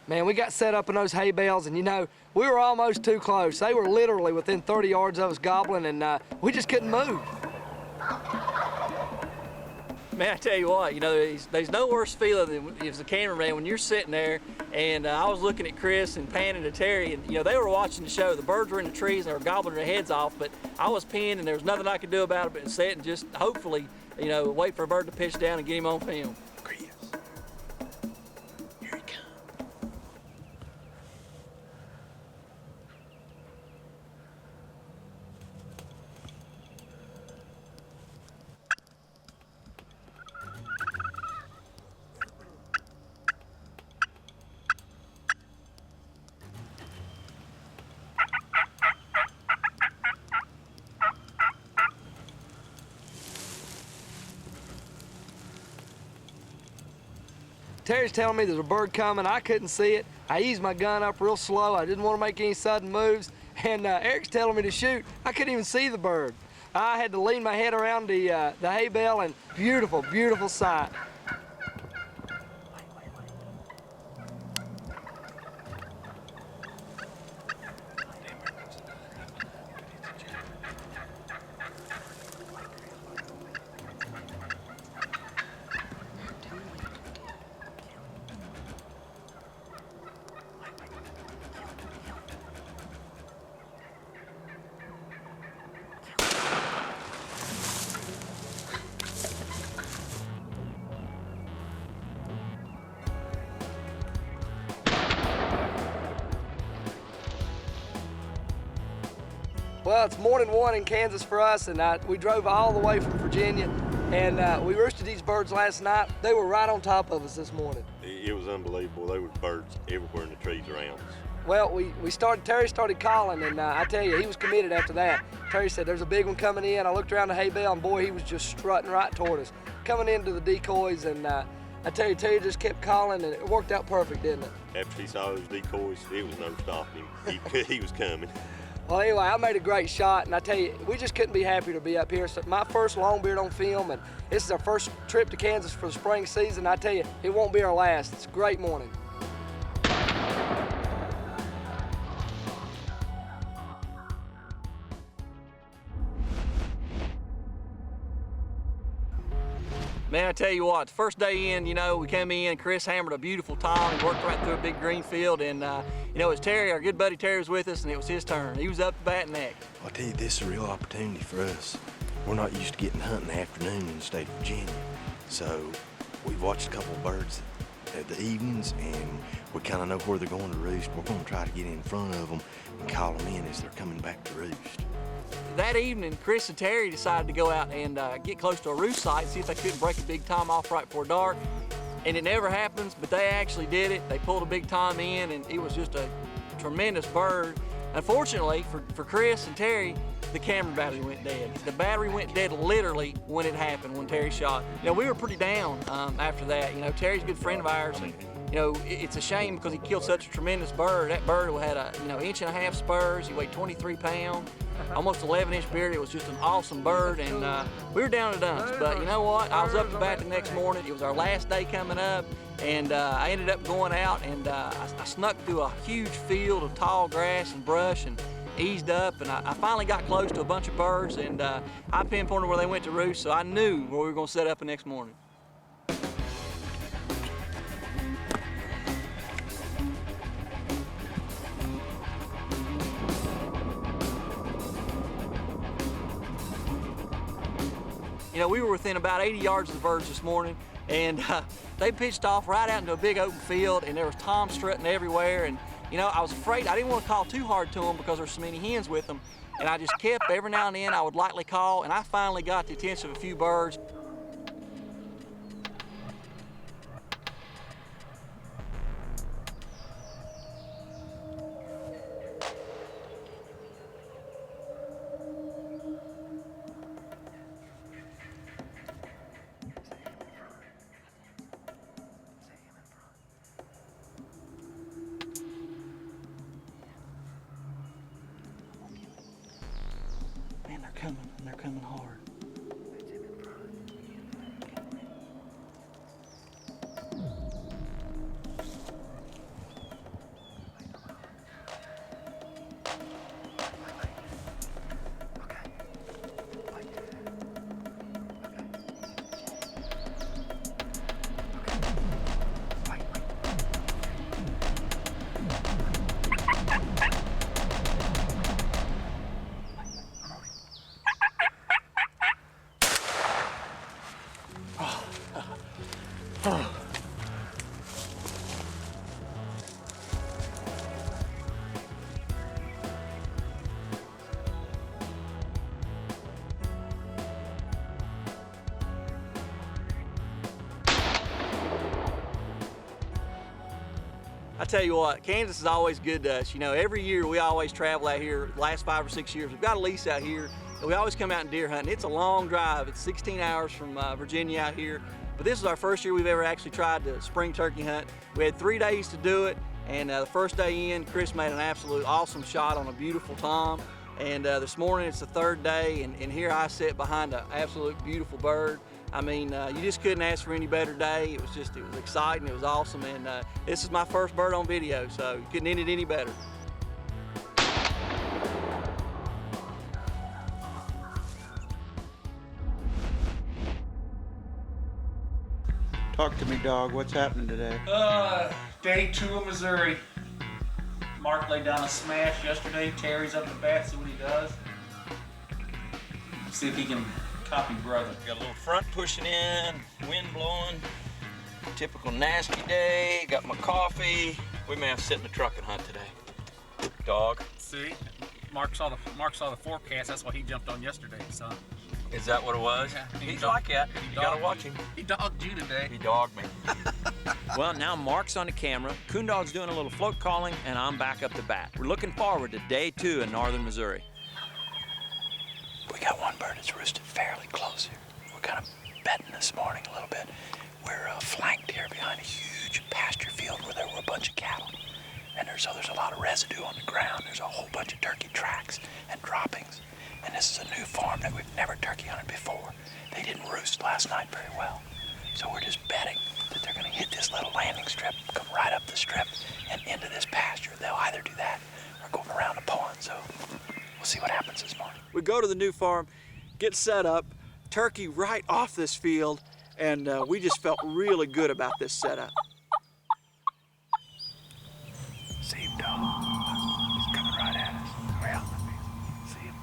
S: Man, we got set up in those hay bales, and you know, we were almost too close. They were literally within 30 yards of us gobbling, and we just couldn't move.
T: Man, I tell you what, you know, there's no worse feeling than as a cameraman when you're sitting there, and I was looking at Chris and panning to Terry, and you know, they were watching the show. The birds were in the trees and they were gobbling their heads off, but I was pinned and there was nothing I could do about it but sit and just hopefully, you know, wait for a bird to pitch down and get him on film.
S: Terry's telling me there's a bird coming. I couldn't see it. I eased my gun up real slow. I didn't want to make any sudden moves. And Eric's telling me to shoot. I couldn't even see the bird. I had to lean my head around the hay bale, and beautiful, beautiful sight. Well, it's morning one in Kansas for us, and we drove all the way from Virginia, and we roosted these birds last night. They were right on top of us this morning.
U: It was unbelievable. There were birds everywhere in the trees around us.
S: Well, Terry started calling, and I tell you, he was committed after that. Terry said, there's a big one coming in. I looked around the hay bale, and boy, he was just strutting right toward us, coming into the decoys, and I tell you, Terry just kept calling, and it worked out perfect, didn't it?
U: After he saw those decoys, it was no stopping him. He was coming.
S: Well, anyway, I made a great shot, and I tell you, we just couldn't be happier to be up here. So my first longbeard on film, and this is our first trip to Kansas for the spring season. I tell you, it won't be our last. It's a great morning.
T: Man, I tell you what, the first day in, you know, we came in, Chris hammered a beautiful tom and worked right through a big green field, and you know, it was Terry, our good buddy Terry was with us, and it was his turn. He was up to bat next.
D: I'll tell you, this is a real opportunity for us. We're not used to getting hunting in the afternoon in the state of Virginia, so we've watched a couple of birds at the evenings, and we kind of know where they're going to roost. We're going to try to get in front of them and call them in as they're coming back to roost.
T: That evening, Chris and Terry decided to go out and get close to a roost site, see if they couldn't break a big tom off right before dark. And it never happens, but they actually did it. They pulled a big tom in, and it was just a tremendous bird. Unfortunately for Chris and Terry, the camera battery went dead. The battery went dead literally when it happened, when Terry shot. You know, we were pretty down after that. You know, Terry's a good friend of ours. And, you know, it's a shame because he killed such a tremendous bird. That bird had a, 1.5 inch spurs. He weighed 23 pounds, almost 11-inch beard. It was just an awesome bird, and we were down in the dumps. But you know what? I was up to bat the next morning. It was our last day coming up, and I ended up going out, and I snuck through a huge field of tall grass and brush and eased up, and I finally got close to a bunch of birds, and I pinpointed where they went to roost, so I knew where we were going to set up the next morning. You know, we were within about 80 yards of the birds this morning, and they pitched off right out into a big open field, and there was toms strutting everywhere. And you know, I was afraid, I didn't want to call too hard to them because there's so many hens with them, and I just kept, every now and then I would lightly call, and I finally got the attention of a few birds. They're coming hard. I tell you what, Kansas is always good to us. You know, every year we always travel out here. The last 5 or 6 years, we've got a lease out here, and we always come out and deer hunt. It's a long drive. It's 16 hours from Virginia out here. But this is our first year we've ever actually tried to spring turkey hunt. We had 3 days to do it, and the first day in, Chris made an absolute awesome shot on a beautiful tom. And this morning it's the 3rd day, and here I sit behind an absolute beautiful bird. I mean, you just couldn't ask for any better day. It was exciting, it was awesome, and this is my first bird on video, so you couldn't end it any better.
F: Talk to me, dog. What's happening today?
R: Day 2 of Missouri. Mark laid down a smash yesterday. Terry's up to bat, see what he does. See if he can copy brother.
D: Got a little front pushing in, wind blowing. Typical nasty day. Got my coffee. We may have to sit in the truck and hunt today. Dog.
R: See, Mark saw the forecast. That's why he jumped on yesterday, son.
D: Is that what it was?
R: Yeah,
D: He's like that. You gotta watch him.
R: He dogged you today.
D: He dogged me.
J: Well, now Mark's on the camera, Coondog's doing a little float calling, and I'm back up to bat. We're looking forward to day 2 in northern Missouri.
H: We got one bird that's roosted fairly close here. We're kind of betting this morning a little bit. We're flanked here behind a huge pasture field where there were a bunch of cattle. And there's a lot of residue on the ground. There's a whole bunch of turkey tracks and droppings. And this is a new farm that we've never turkey hunted before. They didn't roost last night very well. So we're just betting that they're gonna hit this little landing strip, come right up the strip and into this pasture. They'll either do that or go around the pond. So we'll see what happens this morning.
T: We go to the new farm, get set up, turkey right off this field,
F: and we just felt really good about this setup.
H: See him, dog. He's coming right at us. Way out in the field. See him?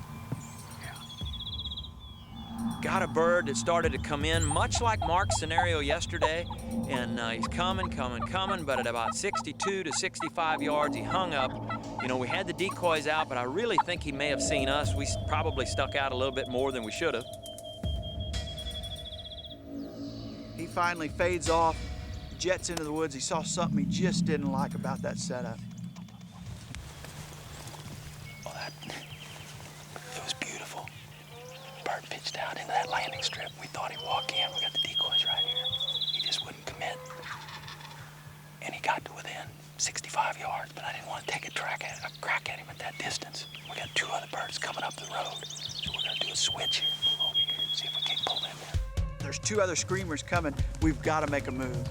J: Got a bird that started to come in, much like Mark's scenario yesterday, and he's coming, but at about 62 to 65 yards, he hung up. You know, we had the decoys out, but I really think he may have seen us. We probably stuck out a little bit more than we should have.
F: He finally fades off, jets into the woods. He saw something he just didn't like about that setup.
H: It was beautiful. Bird pitched out into that landing strip. We thought he'd walk in. We got the decoys right here. He just wouldn't commit. And he got to within 65 yards, but I didn't want to take a crack at him at that distance. We got 2 other birds coming up the road. So we're gonna do a switch here, move over here, see if we can't pull them in.
F: There's 2 other screamers coming. We've got to make a move.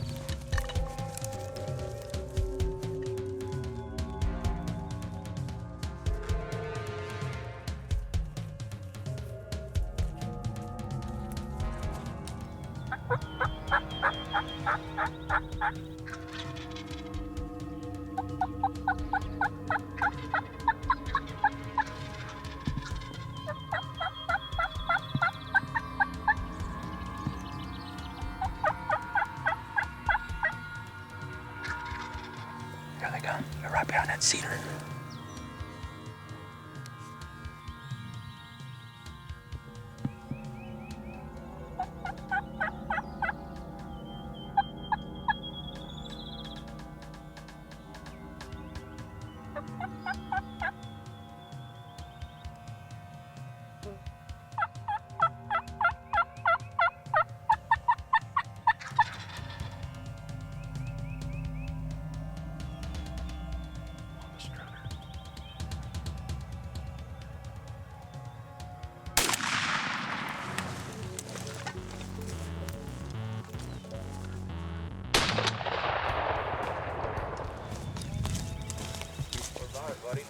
H: Here they come. They're right behind that cedar.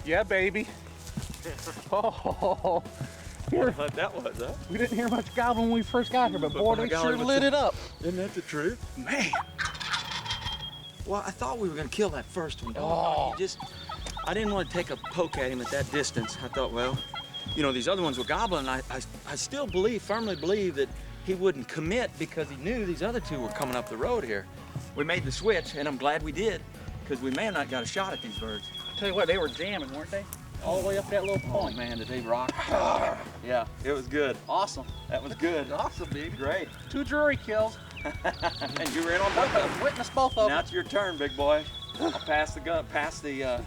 O: Yeah, baby. Oh, here.
L: What that was, huh?
O: We didn't hear much gobbling when we first got here, but boy, they sure lit it up.
L: Isn't that the truth?
I: Man. Well, I thought we were gonna kill that first one.
O: Oh.
I: I didn't want to take a poke at him at that distance. I thought, well, you know, these other ones were gobbling. I still firmly believe that he wouldn't commit because he knew these other 2 were coming up the road here. We made the switch, and I'm glad we did, because we may have not got a shot at these birds.
O: Tell you what, they were jamming, weren't they? All the way up that little point.
I: Oh man, did they rock?
L: Yeah, it was good.
O: Awesome.
L: That was good.
O: Awesome, baby.
L: Great.
O: 2 Drury kills.
L: And you were in on both of them.
O: Witness both of them.
L: Now it's your turn, big boy. I'll pass the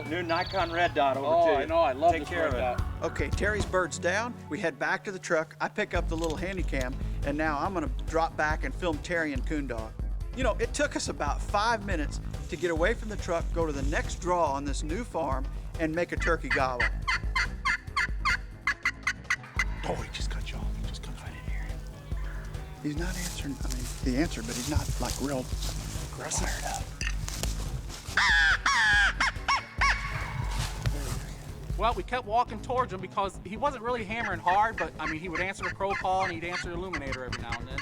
L: new Nikon red dot over to you.
O: Oh, I know. I love
L: Take
O: this
L: care
O: red
L: of it.
O: dot.
F: Okay, Terry's bird's down. We head back to the truck. I pick up the little handy cam, and now I'm gonna drop back and film Terry and Coondog. You know, it took us about 5 minutes to get away from the truck, go to the next draw on this new farm, and make a turkey gobble.
H: Oh, he just cut you off. He just comes right in here.
F: He's not answering, I mean, the answer, but he's not like real aggressive.
H: Fired up.
O: Well, we kept walking towards him because he wasn't really hammering hard, but I mean, he would answer the crow call and he'd answer the illuminator every now and then.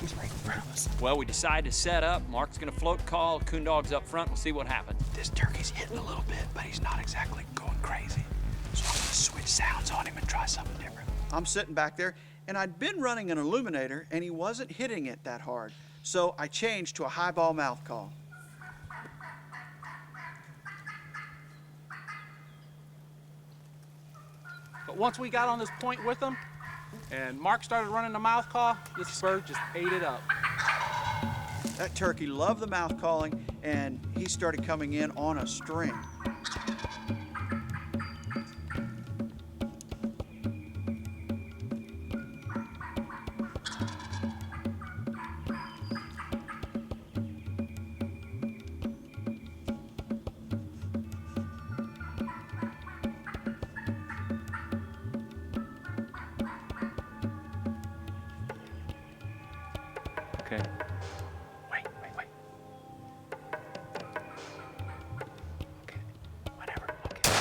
H: He's right in front of us.
J: Well, we decided to set up. Mark's gonna float call. Coondog's up front. We'll see what happens.
H: This turkey's hitting a little bit, but he's not exactly going crazy. So I'm gonna switch sounds on him and try something different.
F: I'm sitting back there, and I'd been running an illuminator, and he wasn't hitting it that hard. So I changed to a highball mouth call.
O: But once we got on this point with him, and Mark started running the mouth call, this bird just ate it up.
F: That turkey loved the mouth calling, and he started coming in on a string.
J: Okay.
H: Wait. Okay. Whatever. Okay.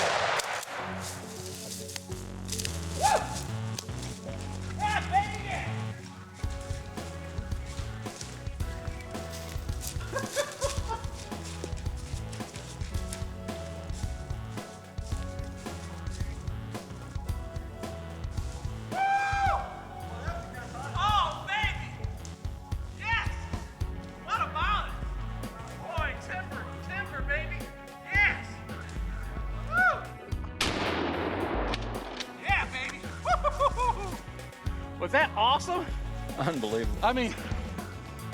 O: Was that awesome?
L: Unbelievable.
O: I mean,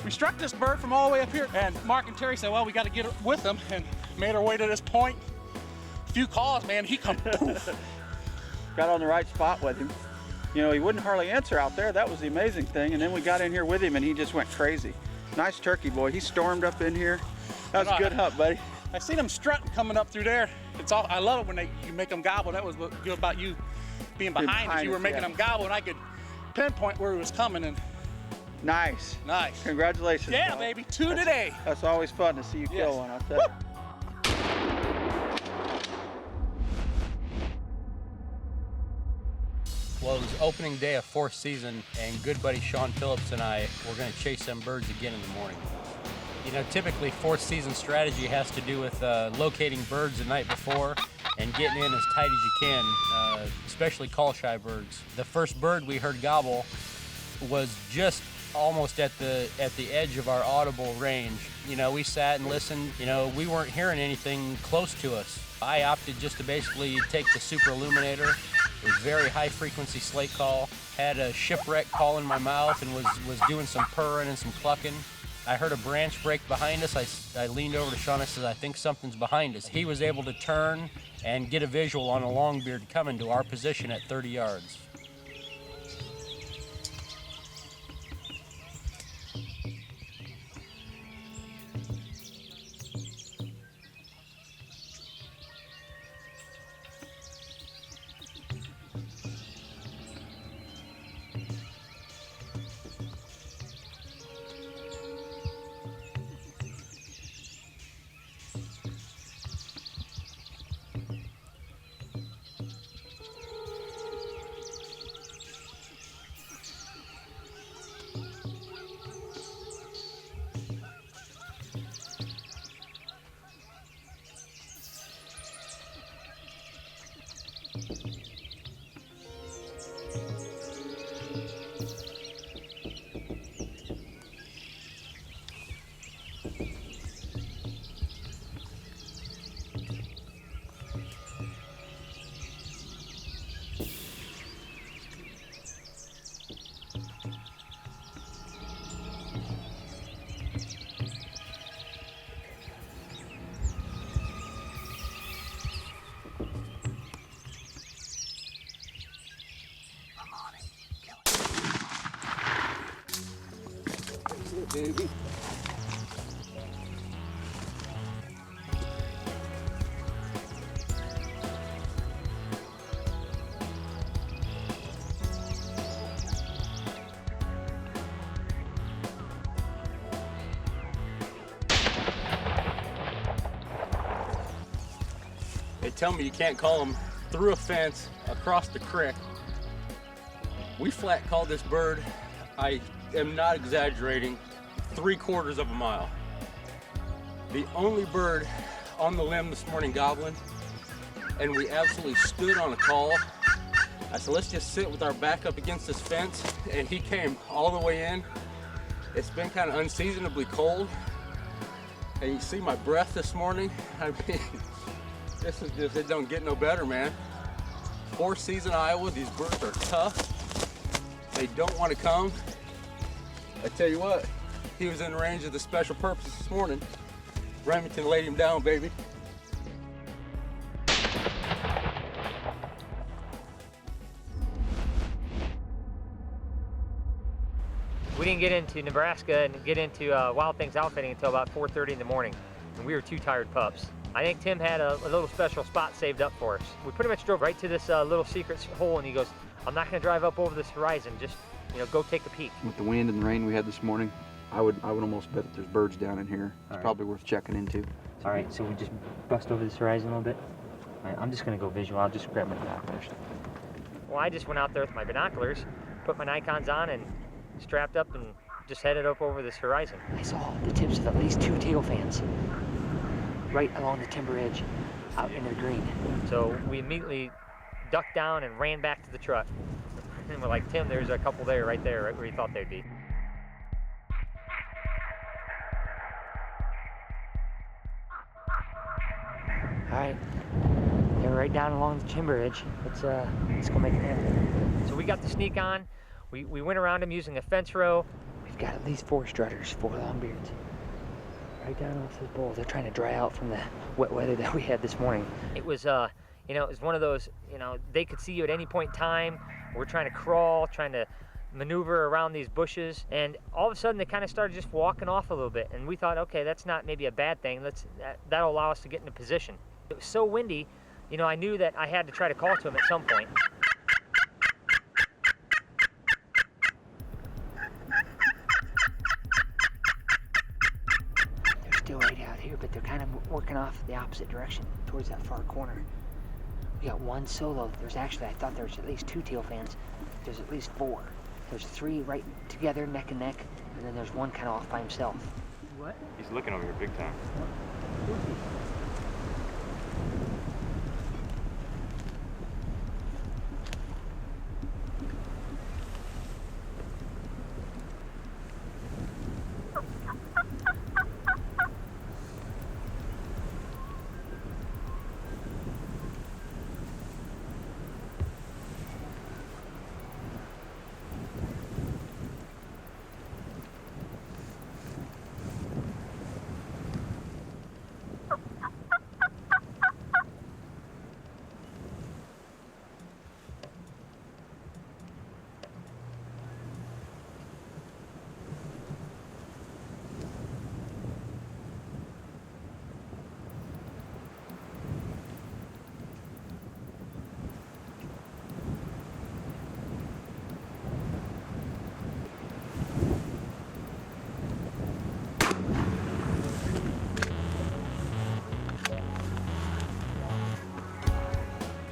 O: we struck this bird from all the way up here, and Mark and Terry said, well, we got to get it with them, and made our way to this point. A few calls, man, he come poof.
F: Got on the right spot with him. You know, he wouldn't hardly answer out there. That was the amazing thing. And then we got in here with him, and he just went crazy. Nice turkey, boy. He stormed up in here. That was a good hunt, buddy.
O: I seen him strutting coming up through there. It's all. I love it when you make them gobble. That was what good about you being behind us. You were making them gobble, and I could pinpoint where he was coming. And
F: nice.
O: Nice.
F: Congratulations.
O: Yeah, baby. 2 today.
F: That's always fun to see you kill one, I'll tell you.
C: Well, it was opening day of fourth season, and good buddy Sean Phillips and I were going to chase some birds again in the morning. You know, typically fourth season strategy has to do with locating birds the night before and getting in as tight as you can, especially call-shy birds. The first bird we heard gobble was just almost at the edge of our audible range. You know, we sat and listened. You know, we weren't hearing anything close to us. I opted just to basically take the super illuminator. It was very high frequency slate call. Had a shipwreck call in my mouth and was doing some purring and some clucking. I heard a branch break behind us. I leaned over to Sean. I said, I think something's behind us. He was able to turn and get a visual on a longbeard coming to our position at 30 yards. Baby. They tell me you can't call them through a fence, across the creek. We flat called this bird, I am not exaggerating, 3/4 of a mile. The only bird on the limb this morning gobbling, and we absolutely stood on a call. I said, let's just sit with our back up against this fence, and he came all the way in. It's been kind of unseasonably cold, and you see my breath this morning. I mean, this is just, it don't get no better, man. Fourth season Iowa, these birds are tough. They don't want to come. I tell you what, he was in range of the special purpose this morning. Remington laid him down, baby.
M: We didn't get into Nebraska and get into Wild Things outfitting until about 4:30 in the morning, and we were two tired pups. I think Tim had a little special spot saved up for us. We pretty much drove right to this little secret hole, and he goes, I'm not gonna drive up over this horizon, just go take a peek.
I: With the wind and the rain we had this morning, I would almost bet that there's birds down in here. It's probably worth checking into.
M: All right, so we just bust over this horizon a little bit. All right, I'm just gonna go visual. I'll just grab my binoculars. Well, I just went out there with my binoculars, put my Nikons on, and strapped up and just headed up over this horizon. I saw the tips of at least 2 tail fans right along the timber edge out into the green. So we immediately ducked down and ran back to the truck. And we're like, Tim, there's a couple there, right where you thought they'd be. All right, they're right down along the timber edge. Let's go make it happen. So we got the sneak on. We went around them using a fence row.
N: We've got at least 4 strutters, 4 longbeards. Right down off those bowls. They're trying to dry out from the wet weather that we had this morning.
M: It was, you know, it was one of those, you know, they could see you at any point in time. We're trying to crawl, trying to maneuver around these bushes, and all of a sudden they kind of started just walking off a little bit, and we thought, okay, that's not maybe a bad thing. That'll allow us to get into position. It was so windy, you know, I knew that I had to try to call to them at some point.
N: They're still right out here, but they're kind of working off the opposite direction towards that far corner. We got 1 solo. There's actually, I thought there was at least 2 teal fans. There's at least 4. There's 3 right together, neck and neck, and then there's 1 kind of off by himself.
M: What?
L: He's looking over here big time.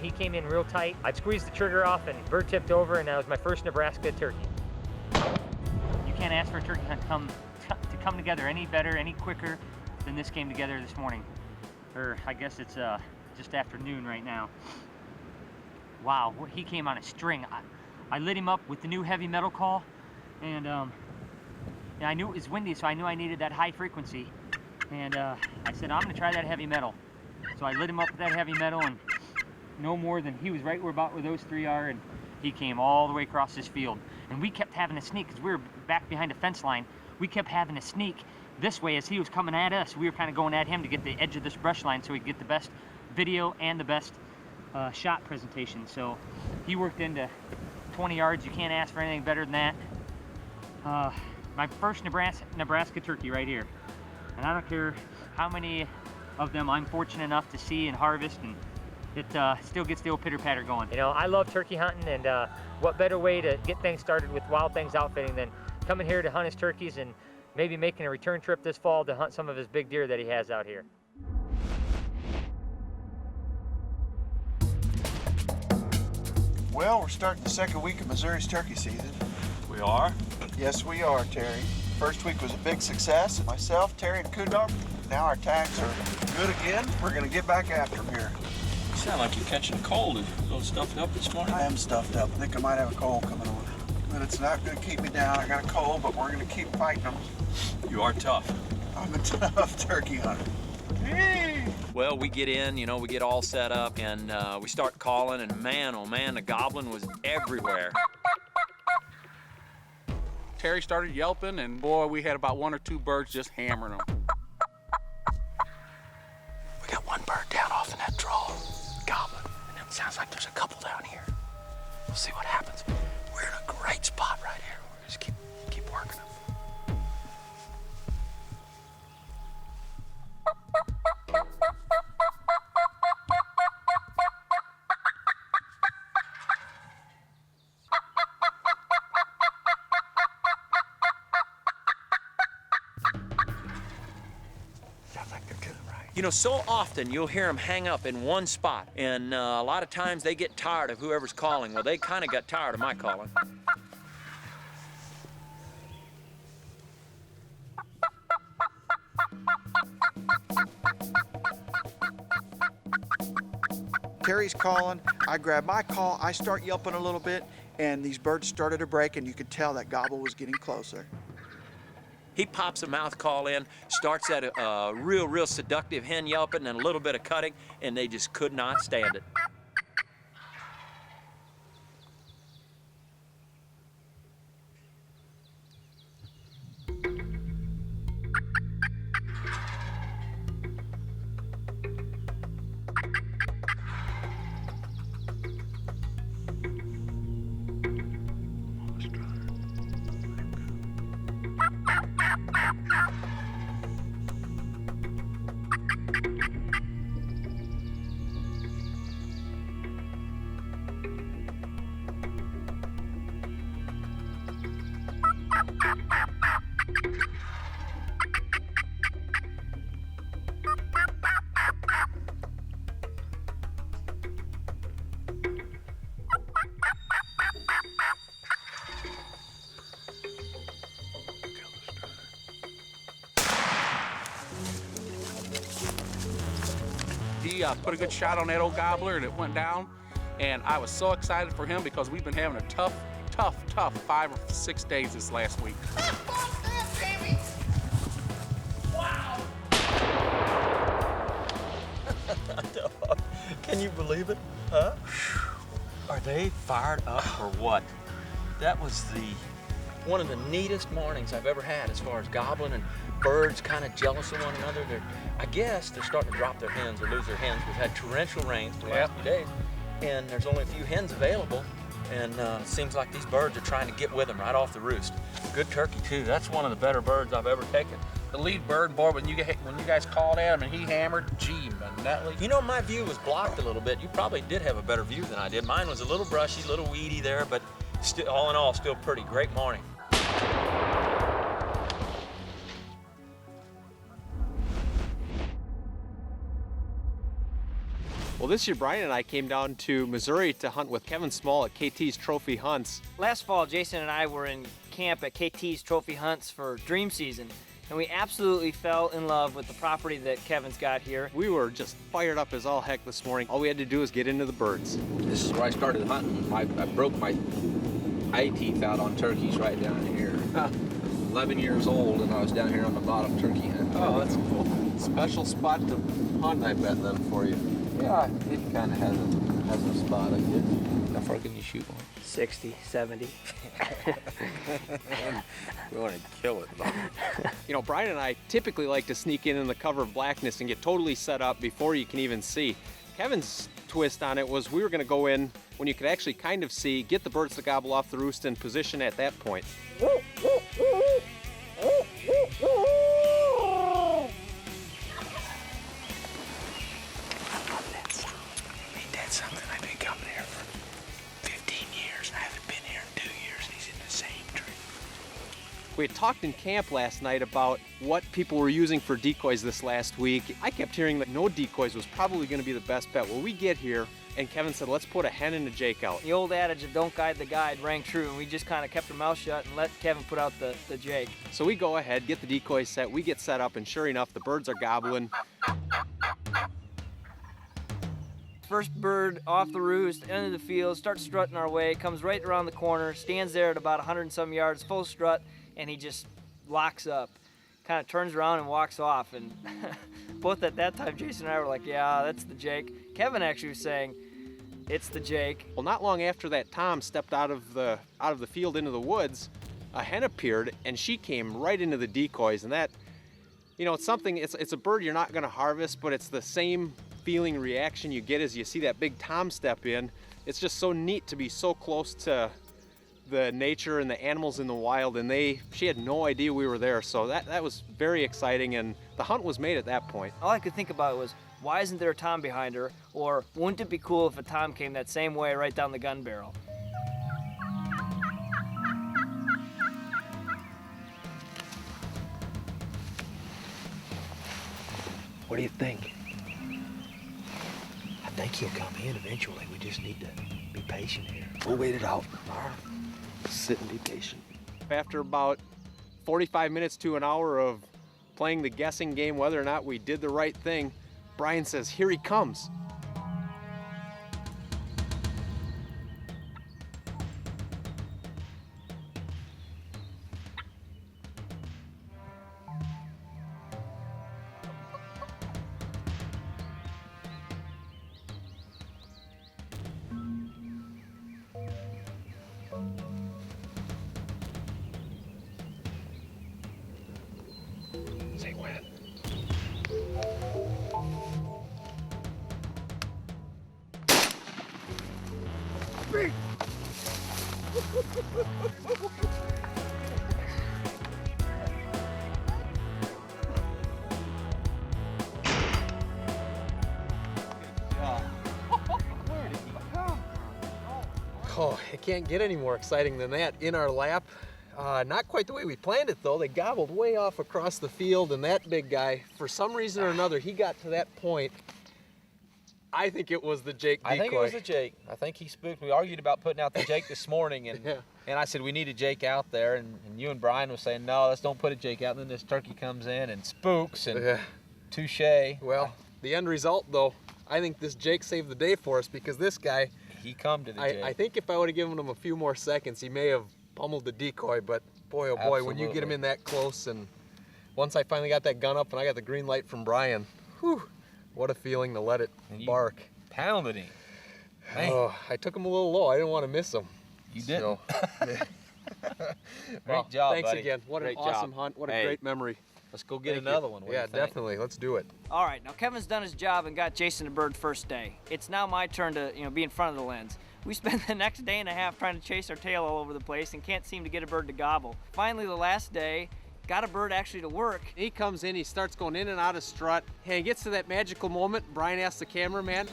M: He came in real tight. I'd squeezed the trigger off and bird tipped over, and that was my first Nebraska turkey. You can't ask for a turkey hunt to come together any better, any quicker than this came together this morning. Or I guess it's just afternoon right now. Wow, he came on a string. I lit him up with the new heavy metal call, and I knew it was windy, so I knew I needed that high frequency. And I said, I'm gonna try that heavy metal. So I lit him up with that heavy metal, and no more than he was right about where those 3 are, and he came all the way across this field. And we kept having to sneak because we were back behind a fence line. We kept having to sneak this way as he was coming at us. We were kind of going at him to get the edge of this brush line so we could get the best video and the best shot presentation. So he worked into 20 yards. You can't ask for anything better than that. My first Nebraska turkey right here. And I don't care how many of them I'm fortunate enough to see and harvest, and it still gets the old pitter-patter going. You know, I love turkey hunting, and what better way to get things started with Wild Things Outfitting than coming here to hunt his turkeys and maybe making a return trip this fall to hunt some of his big deer that he has out here.
F: Well, we're starting the 2nd week of Missouri's turkey season.
L: We are?
F: Yes, we are, Terry. First week was a big success. Myself, Terry, and Kudar. Now our tags are good again. We're gonna get back after them here.
R: You sound like you're catching a cold. A little stuffed up this morning?
F: I am stuffed up. I think I might have a cold coming on. But it's not gonna keep me down. I got a cold, but we're gonna keep fighting them.
R: You are tough.
F: I'm a tough turkey hunter.
J: Well, we get in, you know, we get all set up, and we start calling, and man, oh man, the goblin was everywhere.
B: Terry started yelping, and boy, we had about 1 or 2 birds just hammering them.
I: We got 1 bird down off in that draw, goblin, and it sounds like there's a couple down here. We'll see what happens. We're in a great spot right here. We'll just keep working them.
J: You know, so often you'll hear them hang up in one spot, and a lot of times they get tired of whoever's calling. Well, they kind of got tired of my calling.
F: Terry's calling, I grab my call, I start yelping a little bit, and these birds started to break, and you could tell that gobble was getting closer.
J: He pops a mouth call in, starts at a real seductive hen yelping and a little bit of cutting, and they just could not stand it.
B: He put a good shot on that old gobbler and it went down. And I was so excited for him because we've been having a tough 5 or 6 days this last week.
H: Wow! Can you believe it? Huh? Are they fired up or what? That was one of the neatest mornings I've ever had as far as gobbling and birds kind of jealous of one another. I guess they're starting to drop their hens or lose their hens. We've had torrential rains for the last few days, and there's only a few hens available, and it seems like these birds are trying to get with them right off the roost. Good turkey, too. That's one of the better birds I've ever taken.
B: The lead bird, boy, when you guys called at him and he hammered, gee, Nutley.
H: You know, my view was blocked a little bit. You probably did have a better view than I did. Mine was a little brushy, a little weedy there, but still, all in all, still pretty. Great morning.
Q: Well, this year, Brian and I came down to Missouri to hunt with Kevin Small at KT's Trophy Hunts.
M: Last fall, Jason and I were in camp at KT's Trophy Hunts for dream season, and we absolutely fell in love with the property that Kevin's got here.
Q: We were just fired up as all heck this morning. All we had to do was get into the birds.
K: This is where I started hunting. I broke my eye teeth out on turkeys right down here. 11 years old, and I was down here on the bottom turkey hunt.
V: Oh, that's cool. Special spot to hunt, I bet, then, for you.
K: Yeah, it kind of has a spot, I guess. How far can you shoot one?
M: 60, 70.
V: We want to kill it.
Q: You know, Brian and I typically like to sneak in the cover of blackness and get totally set up before you can even see. Kevin's twist on it was we were going to go in when you could actually kind of see, get the birds to gobble off the roost and position at that point.
H: That's something. I've been coming here for 15 years, and I haven't been here in 2 years, and he's in the same tree.
Q: We had talked in camp last night about what people were using for decoys this last week. I kept hearing that no decoys was probably going to be the best bet. Well, we get here, and Kevin said, let's put a hen and a jake out.
M: The old adage of don't guide the guide rang true, and we just kind of kept our mouth shut and let Kevin put out the jake.
Q: So we go ahead, get the decoys set, we get set up, and sure enough, the birds are gobbling.
M: First bird off the roost, end of the field, starts strutting our way, comes right around the corner, stands there at about 100 and some yards, full strut, and he just locks up. Kind of turns around and walks off. And both at that time, Jason and I were like, yeah, that's the jake. Kevin actually was saying, it's the jake.
Q: Well, not long after that Tom stepped out of the field into the woods, a hen appeared, and she came right into the decoys. And that, you know, it's a bird you're not going to harvest, but it's the same feeling reaction you get as you see that big Tom step in. It's just so neat to be so close to the nature and the animals in the wild, and she had no idea we were there, so that was very exciting, and the hunt was made at that point.
M: All I could think about was, why isn't there a Tom behind her? Or wouldn't it be cool if a Tom came that same way right down the gun barrel?
H: What do you think? I think he'll come in eventually. We just need to be patient here. We'll wait it out. All right. Sit and be patient.
Q: After about 45 minutes to an hour of playing the guessing game whether or not we did the right thing, Brian says, here he comes.
H: Say when.
Q: Oh, it can't get any more exciting than that. In our lap. Not quite the way we planned it, though. They gobbled way off across the field, and that big guy, for some reason or another, he got to that point. I think it was the Jake decoy.
K: I think it was the Jake. I think he spooked. We argued about putting out the Jake this morning, and and I said we need a Jake out there, and you and Brian was saying, no, let's don't put a Jake out. And then this turkey comes in and spooks, and touche.
Q: Well, the end result, though,
A: I think this Jake saved the day for us because this guy,
I: he come to the Jake.
A: I think if I would have given him a few more seconds, he may have pummeled the decoy, but boy, oh boy, when you get him in that close, and once I finally got that gun up and I got the green light from Brian, whew, what a feeling to let it bark.
I: Pounded him.
A: Oh, I took him a little low. I didn't want to miss him.
I: You didn't.
A: So,
I: Great job,
A: thanks
I: buddy.
A: again. What
I: Great
A: an awesome
I: job.
A: hunt. What a
I: Hey,
A: great memory.
I: Let's go get
A: Thank
I: another
A: you.
I: one. What do you
A: Yeah,
I: think?
A: definitely. Let's do it.
P: All right, now Kevin's done his job and got Jason a bird first day. It's now my turn to, be in front of the lens. We spent the next day and a half trying to chase our tail all over the place and can't seem to get a bird to gobble. Finally, the last day, got a bird actually to work.
A: He comes in, he starts going in and out of strut. Hey, he gets to that magical moment. Brian asks the cameraman,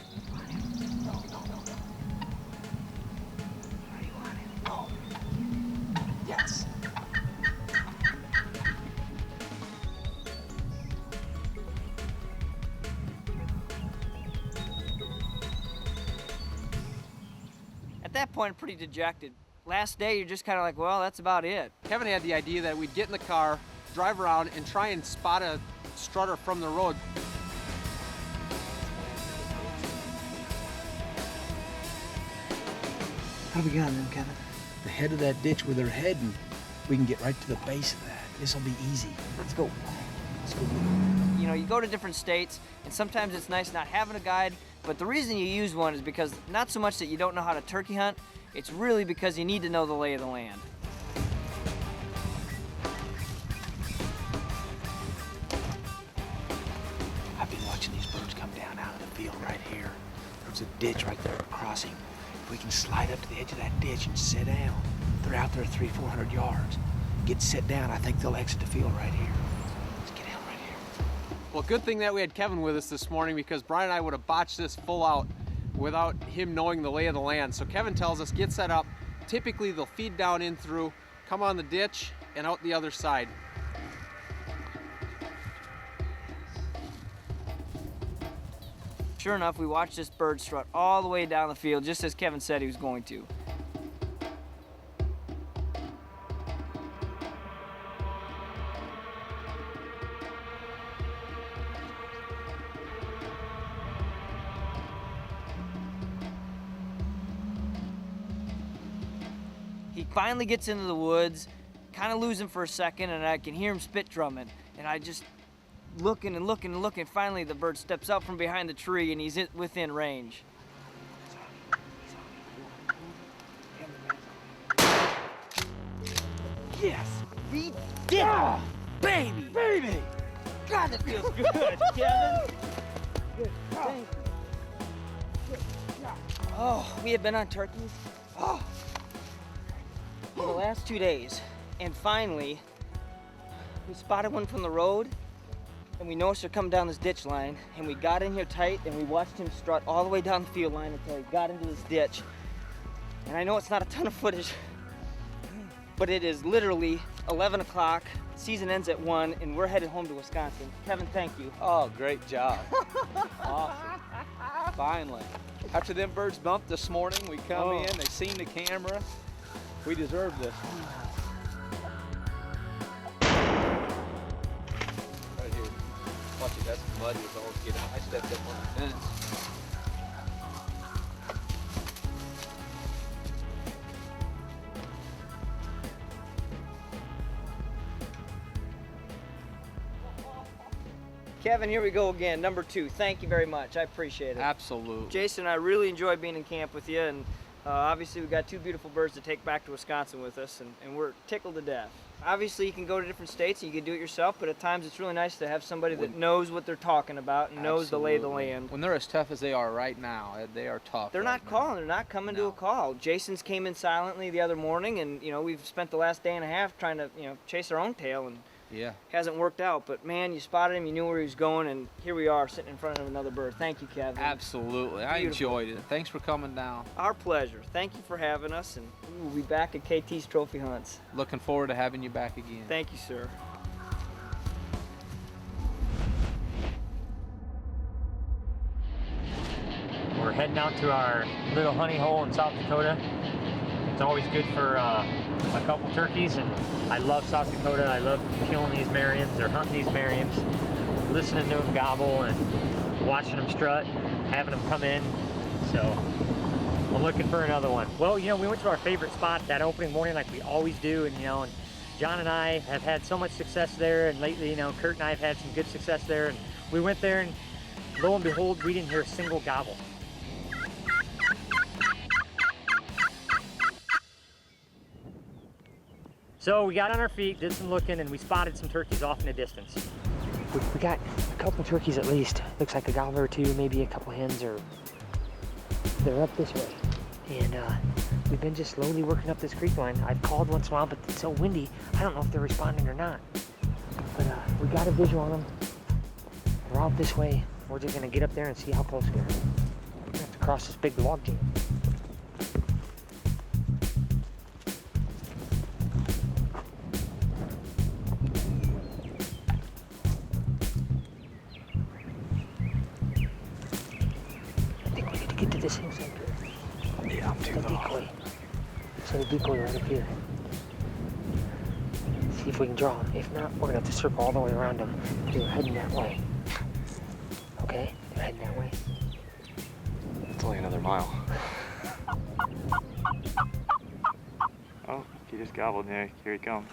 I: Yes.
P: At that point, I'm pretty dejected. Last day, you're just kind of like, well, that's about it.
A: Kevin had the idea that we'd get in the car, drive around, and try and spot a strutter from the road.
I: How do we got them, Kevin? The head of that ditch where they're heading. We can get right to the base of that. This'll be easy. Let's go. Let's go.
P: You go to different states, and sometimes it's nice not having a guide, but the reason you use one is because not so much that you don't know how to turkey hunt, it's really because you need to know the lay of the land.
I: I've been watching these birds come down out of the field right here. There's a ditch right there crossing. If we can slide up to the edge of that ditch and sit down, they're out there 300-400 yards. Get set down, I think they'll exit the field right here. Let's get down right here.
A: Well, good thing that we had Kevin with us this morning because Brian and I would have botched this full out without him knowing the lay of the land. So Kevin tells us, get set up. Typically, they'll feed down in through, come on the ditch, and out the other side.
P: Sure enough, we watched this bird strut all the way down the field, just as Kevin said he was going to. He finally gets into the woods, kind of lose him for a second, and I can hear him spit drumming. And I just looking and looking and looking. Finally, the bird steps out from behind the tree, and he's within range. Yes, we did it! Oh, baby! Baby! God, that feels good, Kevin. Good, thank you. Good job. Oh, we have been on turkeys. Oh. For the last 2 days, and finally, we spotted one from the road, and we noticed her coming down this ditch line, and we got in here tight, and we watched him strut all the way down the field line until he got into this ditch. And I know it's not a ton of footage, but it is literally 11 o'clock, season ends at 1, and we're headed home to Wisconsin. Kevin, thank you.
R: Oh, great job. Awesome. Finally. After them birds bumped this morning, we come in, they seen the camera. We deserve this.
K: Right here. Watch it, that's muddy as all get out. I stepped up on the fence.
P: Kevin, here we go again, number 2. Thank you very much. I appreciate it.
R: Absolutely.
P: Jason, I really enjoy being in camp with you, and obviously we got 2 beautiful birds to take back to Wisconsin with us, and we're tickled to death. Obviously you can go to different states and you can do it yourself, but at times it's really nice to have somebody that knows what they're talking about and knows the lay of the land.
R: When they're as tough as they are right now, they are tough.
P: They're not calling, they're not coming to a call. Jason's came in silently the other morning, and we've spent the last day and a half trying to chase our own tail, and
R: yeah,
P: hasn't worked out. But man, you spotted him, you knew where he was going, and here we are sitting in front of another bird. Thank you, Kevin.
R: Absolutely. I enjoyed it. Thanks for coming down.
P: Our pleasure. Thank you for having us, and we'll be back at KT's Trophy Hunts.
R: Looking forward to having you back again.
P: Thank you, sir.
M: We're heading out to our little honey hole in South Dakota. It's always good for a couple turkeys, and I love South Dakota. I love killing these Merriams or hunting these Merriams, listening to them gobble and watching them strut. having them come in. So I'm looking for another one. Well, you know, we went to our favorite spot that opening morning like we always do, and you know, and John and I have had so much success there, and lately, you know, Kurt and I have had some good success there, and we went there and lo and behold, we didn't hear a single gobble. So we got on our feet, did some looking, and we spotted some turkeys off in the distance.
N: We got a couple turkeys at least. Looks like a gobbler or two, maybe a couple hens, or they're up this way. And we've been just slowly working up this creek line. I've called once in a while, but it's so windy, I don't know if they're responding or not. But we got a visual on them. They're out this way. We're just gonna get up there and see how close we are. We're gonna have to cross this big log jam. Get to this hillside here.
I: Yeah, I'm too low.
N: Decoy. So the decoy right up here. See if we can draw them. If not, we're gonna have to circle all the way around them. They're heading that way. Okay, they're heading that way.
L: It's only another mile. Oh, he just gobbled there. Here he comes.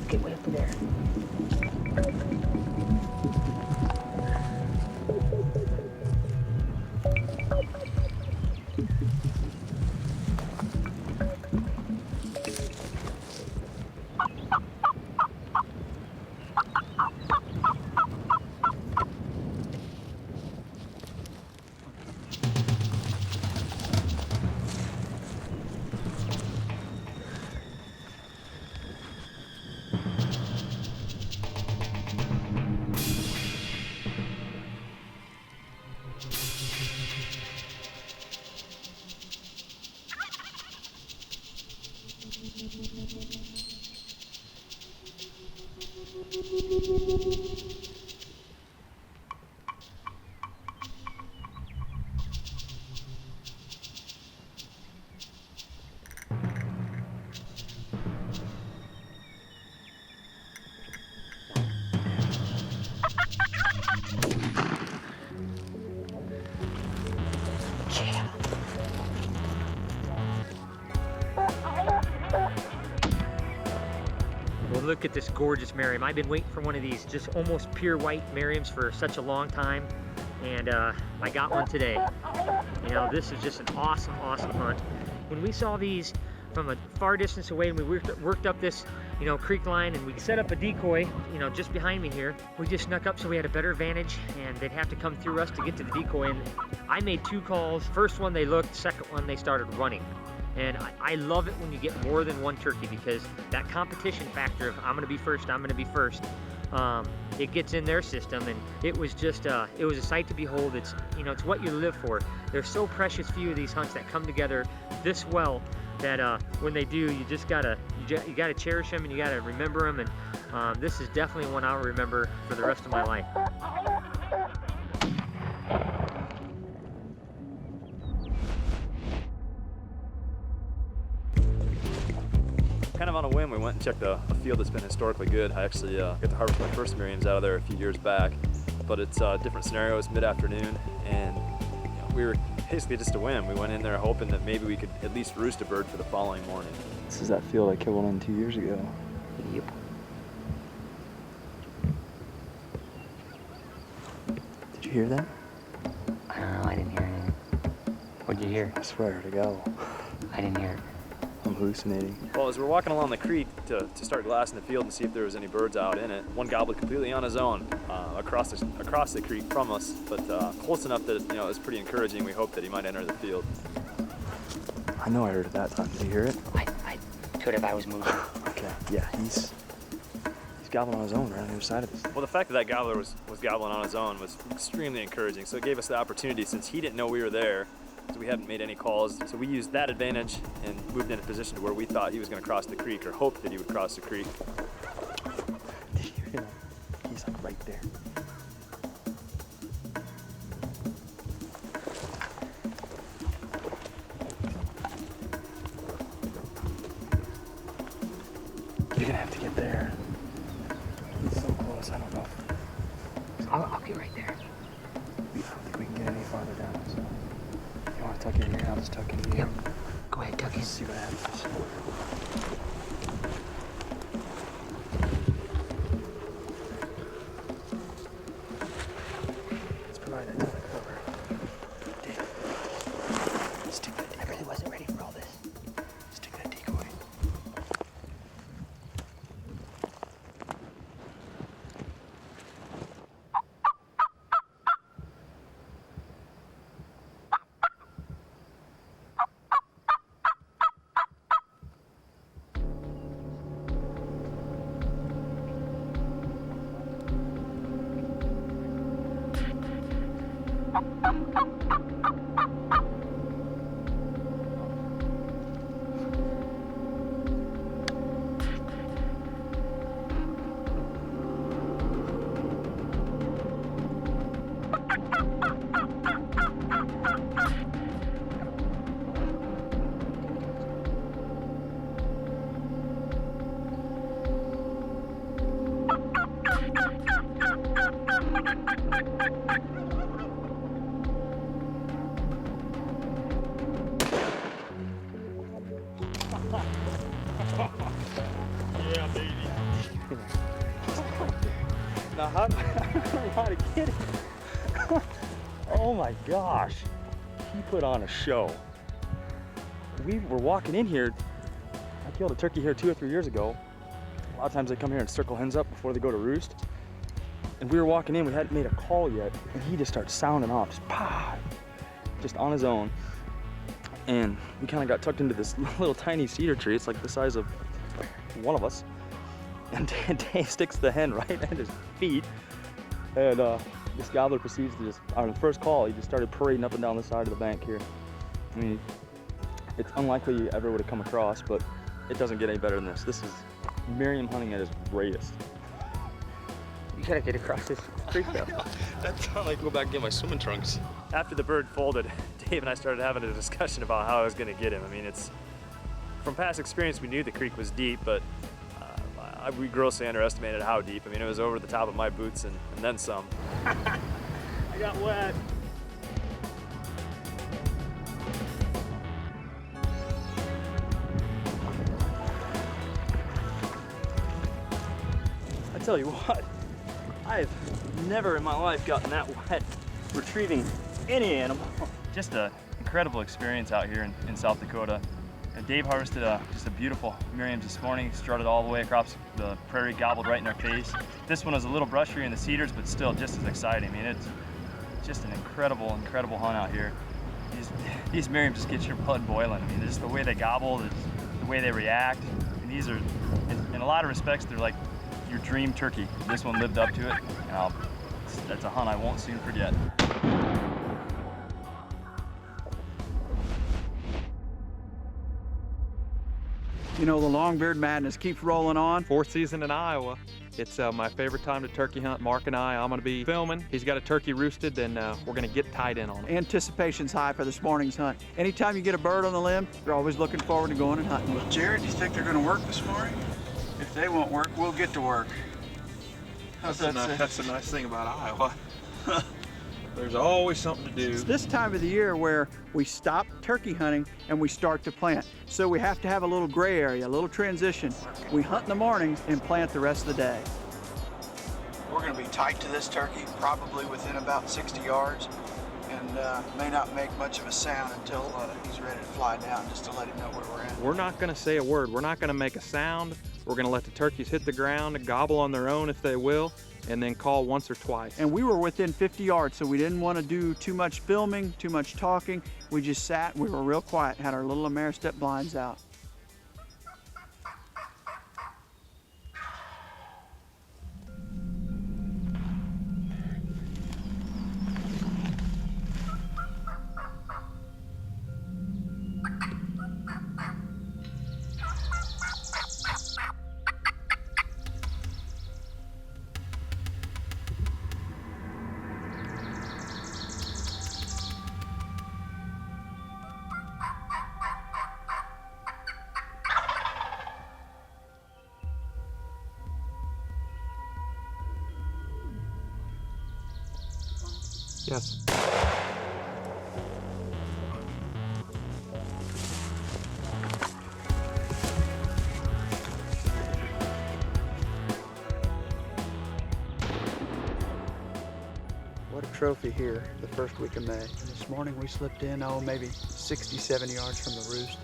N: Get way up to there.
M: Look at this gorgeous Merriam. I've been waiting for one of these just almost pure white Merriams for such a long time, and I got one today. You know, this is just an awesome, awesome hunt. When we saw these from a far distance away, and we worked up this, you know, creek line, and we set up a decoy, you know, just behind me here. We just snuck up so we had a better advantage, and they'd have to come through us to get to the decoy. And I made 2 calls. First one they looked, second one they started running. And I love it when you get more than one turkey, because that competition factor of I'm gonna be first, I'm gonna be first, it gets in their system, and it was just, it was a sight to behold. It's, you know, it's what you live for. There's so precious few of these hunts that come together this well that when they do, you just gotta, you gotta cherish them, and you gotta remember them, and this is definitely one I'll remember for the rest of my life.
L: Kind of on a whim, we went and checked a field that's been historically good. I actually got to harvest my first Merriams out of there a few years back, but it's different scenarios, mid-afternoon, and you know, we were basically just a whim. We went in there hoping that maybe we could at least roost a bird for the following morning.
I: This is that field I killed one in 2 years ago.
N: Yep.
I: Did you hear that?
N: I don't know, I didn't hear anything. What'd you hear?
I: I swear to God.
N: I didn't hear it.
I: I'm hallucinating.
L: Well, as we're walking along the creek to start glassing the field and see if there was any birds out in it, one gobbled completely on his own across the creek from us, but close enough that, you know, it was pretty encouraging. We hoped that he might enter the field.
I: I know I heard it that time. Did you hear it?
N: I could if I was moving.
I: Okay, yeah, he's gobbling on his own right on the other side of this.
L: Well, the fact that gobbler was gobbling on his own was extremely encouraging, so it gave us the opportunity, since he didn't know we were there, so we hadn't made any calls, so we used that advantage and moved in a position to where we thought he was going to cross the creek, or hoped that he would cross the creek.
I: Did you hear that? He's like right there. there. He's so close, I don't know.
N: I'll get right there.
I: I don't think we can get any farther down, so. You want to tuck in here? I'll just tuck in here.
N: Yep. Go ahead, tuck in.
I: Let's see what happens. Let's provide that ton of cover. Dave, stick that. I really wasn't ready for all this. Stick that decoy.
O: Yeah, baby.
I: Now, how do I don't know how to get it? Oh my gosh. He put on a show. We were walking in here. I killed a turkey here 2 or 3 years ago. A lot of times they come here and circle hens up before they go to roost. And we were walking in, we hadn't made a call yet, and he just starts sounding off, just pah, just on his own. And we kind of got tucked into this little tiny cedar tree. It's like the size of one of us. And Dave sticks the hen right at his feet. And this gobbler proceeds to just, on the first call, he just started parading up and down the side of the bank here. I mean, it's unlikely you ever would have come across, but it doesn't get any better than this. This is Merriam hunting at its greatest.
N: You gotta get across this creek though.
L: That's how I go back and get my swimming trunks.
E: After the bird folded, Dave and I started having a discussion about how I was going to get him. I mean, it's from past experience, we knew the creek was deep, but we grossly underestimated how deep. I mean, it was over the top of my boots and then some.
O: I got wet.
I: I tell you what, I've never in my life gotten that wet retrieving any animal.
L: Just an incredible experience out here in South Dakota. And Dave harvested just a beautiful Merriam's this morning, strutted all the way across the prairie, gobbled right in our face. This one was a little brushier in the cedars, but still just as exciting. I mean, it's just an incredible hunt out here. These Merriams just get your blood boiling. I mean, just the way they gobble, the way they react. And these are, in a lot of respects, they're like your dream turkey. This one lived up to it. And that's a hunt I won't soon forget.
F: You know, the Longbeard Madness keeps rolling on.
Q: 4th season in Iowa. It's my favorite time to turkey hunt. Mark and I'm going to be filming. He's got a turkey roosted, and we're going to get tied in on him.
F: Anticipation's high for this morning's hunt. Anytime you get a bird on the limb, you're always looking forward to going and hunting.
G: Well, Jared, do you think they're going to work this morning? If they won't work, we'll get to work.
R: That's a nice thing about Iowa. There's always something to do.
F: It's this time of the year where we stop turkey hunting and we start to plant. So we have to have a little gray area, a little transition. We hunt in the mornings and plant the rest of the day.
G: We're going to be tight to this turkey, probably within about 60 yards, and may not make much of a sound until he's ready to fly down, just to let him know where we're at.
Q: We're not going to say a word. We're not going to make a sound. We're going to let the turkeys hit the ground and gobble on their own if they will, and then call once or twice.
F: And we were within 50 yards, so we didn't want to do too much filming, too much talking. We just sat, we were real quiet, had our little Ameristep blinds out.
I: Yes.
F: What a trophy here the first week of May. And this morning we slipped in, maybe 60, 70 yards from the roost.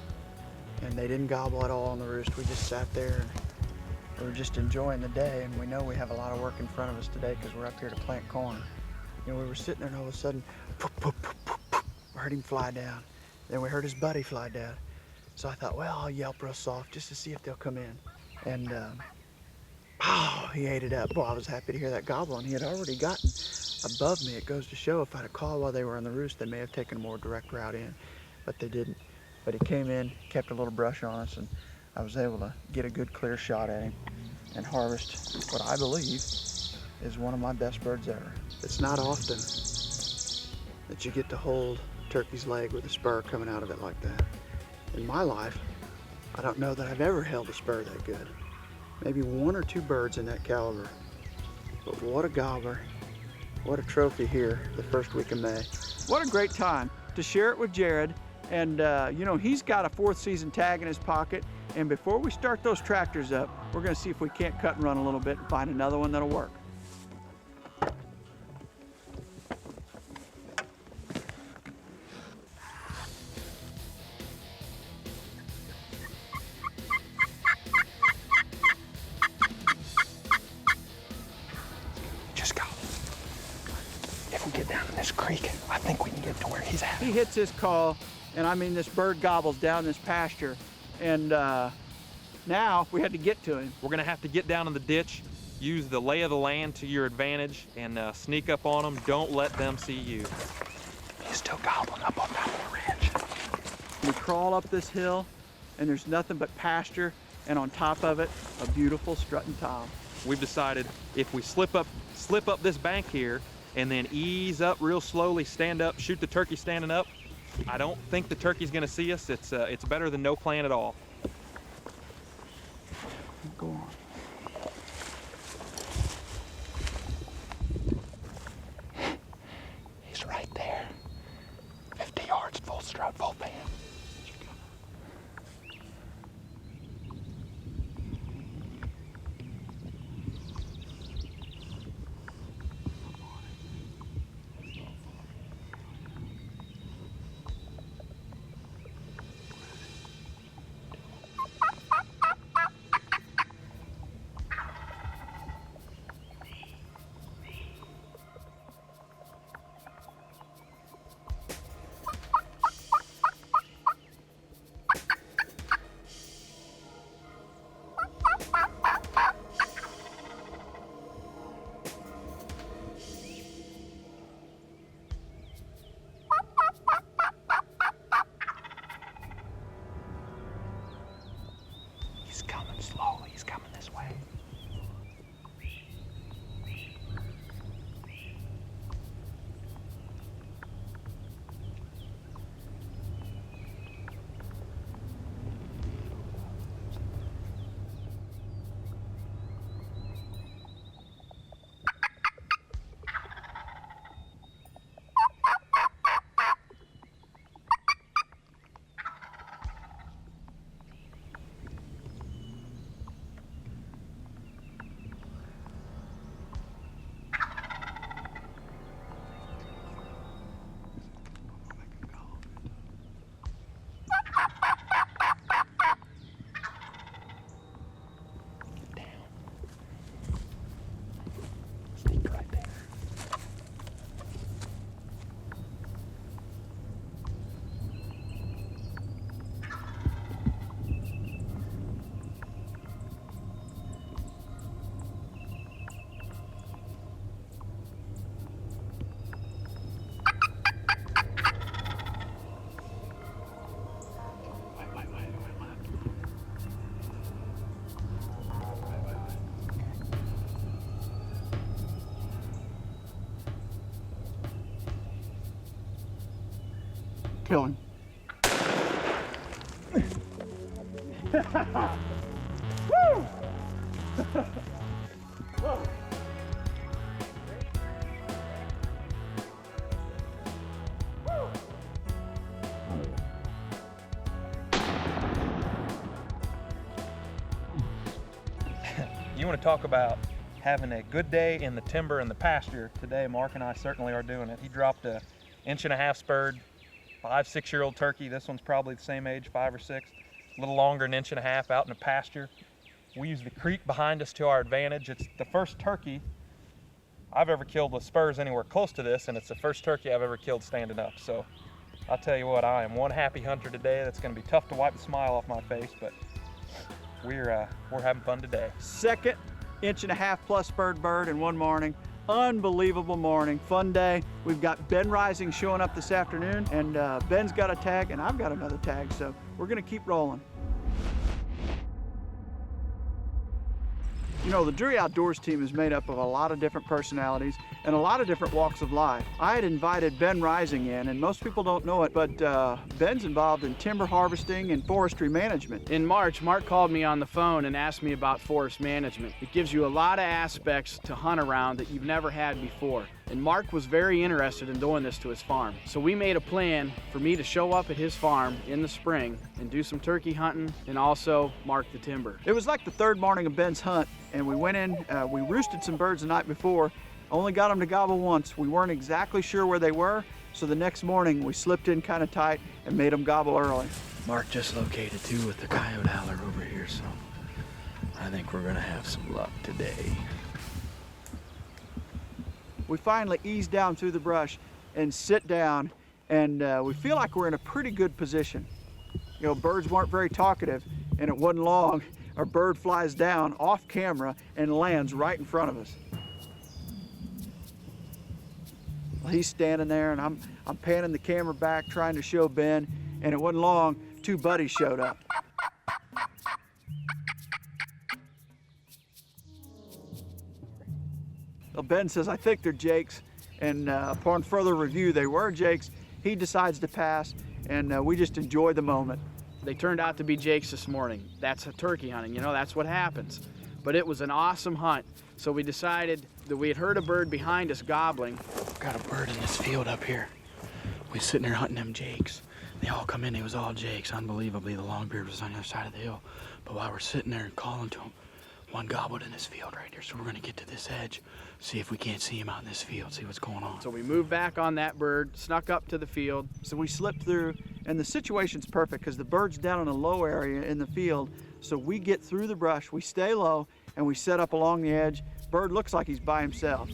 F: And they didn't gobble at all on the roost. We just sat there and we were just enjoying the day. And we know we have a lot of work in front of us today because we're up here to plant corn. You know, we were sitting there and all of a sudden, poof, poof, poof, poof, poof, we heard him fly down. Then we heard his buddy fly down. So I thought, well, I'll yelp real soft just to see if they'll come in. And oh, he ate it up. Boy, I was happy to hear that gobble, and he had already gotten above me. It goes to show if I'd have called while they were on the roost, they may have taken a more direct route in, but they didn't. But he came in, kept a little brush on us, and I was able to get a good clear shot at him and harvest what I believe is one of my best birds ever. It's not often that you get to hold a turkey's leg with a spur coming out of it like that. In my life, I don't know that I've ever held a spur that good. Maybe one or two birds in that caliber. But what a gobbler. What a trophy here the first week of May. What a great time to share it with Jared. And you know, he's got a 4th season tag in his pocket. And before we start those tractors up, we're gonna see if we can't cut and run a little bit and find another one that'll work.
I: Creek. I think we can get to where he's at.
F: He hits his call, and I mean, this bird gobbles down this pasture, and now we had to get to him.
Q: We're gonna have to get down in the ditch, use the lay of the land to your advantage, and sneak up on them. Don't let them see you.
I: He's still gobbling up on top of the ridge.
F: We crawl up this hill, and there's nothing but pasture, and on top of it, a beautiful strutting tile.
Q: We've decided if we slip up this bank here, and then ease up real slowly, stand up, shoot the turkey standing up, I don't think the turkey's gonna see us. It's better than no plan at all.
F: Go on.
I: He's right there. 50 yards, full strut, full pan. Slowly, he's coming this way.
F: Kill him. Woo!
Q: want to talk about having a good day in the timber and the pasture, today Mark and I certainly are doing it. He dropped a 1.5-inch spurred, 5-6-year-old turkey. This one's probably the same age, 5 or 6, a little longer, 1.5 inches out in the pasture. We use the creek behind us to our advantage. It's the first turkey I've ever killed with spurs anywhere close to this, and it's the first turkey I've ever killed standing up. So I'll tell you what, I am one happy hunter today. That's going to be tough to wipe the smile off my face, but we're having fun today.
F: Second 1.5 inch plus spurred bird in one morning. Unbelievable morning, fun day. We've got Ben Rising showing up this afternoon, and Ben's got a tag and I've got another tag, so we're gonna keep rolling. You know, the Drury Outdoors team is made up of a lot of different personalities and a lot of different walks of life. I had invited Ben Rising in, and most people don't know it, but Ben's involved in timber harvesting and forestry management.
S: In March, Mark called me on the phone and asked me about forest management. It gives you a lot of aspects to hunt around that you've never had before. And Mark was very interested in doing this to his farm. So we made a plan for me to show up at his farm in the spring and do some turkey hunting and also mark the timber.
F: It was like the third morning of Ben's hunt, and we went in, we roosted some birds the night before, only got them to gobble once. We weren't exactly sure where they were, so the next morning we slipped in kind of tight and made them gobble early.
D: Mark just located two with the coyote howler over here, so I think we're gonna have some luck today.
F: We finally ease down through the brush and sit down, and we feel like we're in a pretty good position. You know, birds weren't very talkative, and it wasn't long. Our bird flies down off camera and lands right in front of us. Well, he's standing there, and I'm panning the camera back, trying to show Ben, and it wasn't long, two buddies showed up. Well, Ben says, I think they're jakes, and upon further review, they were jakes. He decides to pass, and we just enjoy the moment.
S: They turned out to be jakes this morning. That's a turkey hunting, you know, that's what happens. But it was an awesome hunt. So we decided that we had heard a bird behind us gobbling.
I: Got a bird in this field up here. We was sitting there hunting them jakes. They all come in, it was all jakes. Unbelievably, the Longbeard was on the other side of the hill. But while we're sitting there and calling to him, one gobbled in this field right here. So we're gonna get to this edge, see if we can't see him out in this field, see what's going on.
S: So we moved back on that bird, snuck up to the field.
F: So we slipped through, and the situation's perfect because the bird's down in a low area in the field. So we get through the brush, we stay low, and we set up along the edge. Bird looks like he's by himself.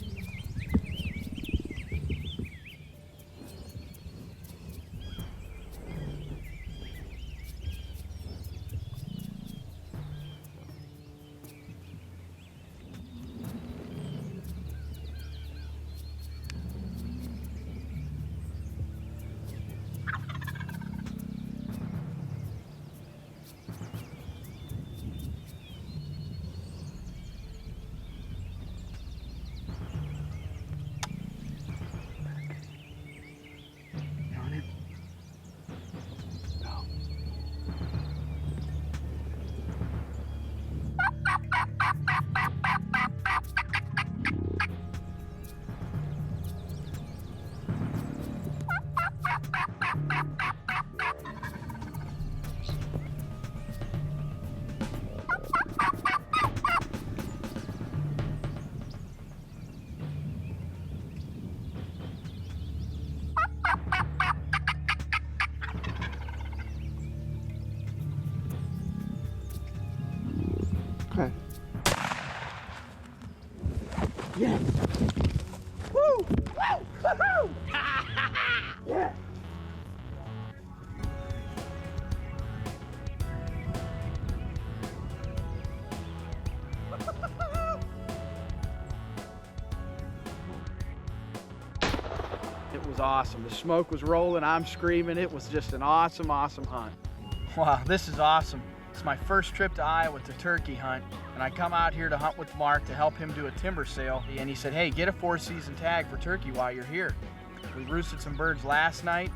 F: Okay. Yeah. Woo! Woo! Woo! Yeah.
S: It was awesome. The smoke was rolling, I'm screaming. It was just an awesome, awesome hunt. Wow, this is awesome. It's my first trip to Iowa to turkey hunt, and I come out here to hunt with Mark to help him do a timber sale. And he said, hey, get a 4-season tag for turkey while you're here. We roosted some birds last night,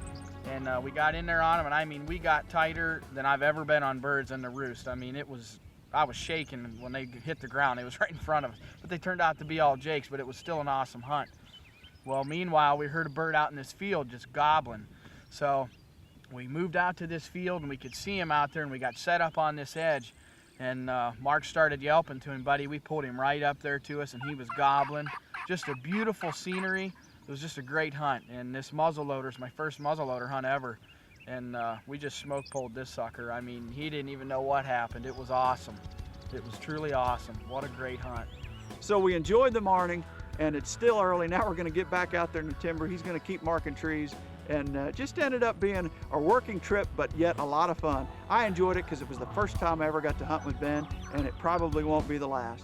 S: and we got in there on them, and I mean, we got tighter than I've ever been on birds in the roost. I mean, I was shaking when they hit the ground. It was right in front of us. But they turned out to be all jakes, but it was still an awesome hunt. Well, meanwhile, we heard a bird out in this field just gobbling. So we moved out to this field, and we could see him out there, and we got set up on this edge. And Mark started yelping to him, buddy. We pulled him right up there to us, and he was gobbling. Just a beautiful scenery. It was just a great hunt. And this muzzleloader is my first muzzleloader hunt ever. And we just smoke pulled this sucker. I mean, he didn't even know what happened. It was awesome. It was truly awesome. What a great hunt.
F: So we enjoyed the morning, and it's still early. Now we're gonna get back out there in the timber. He's gonna keep marking trees, and just ended up being a working trip, but yet a lot of fun. I enjoyed it because it was the first time I ever got to hunt with Ben, and it probably won't be the last.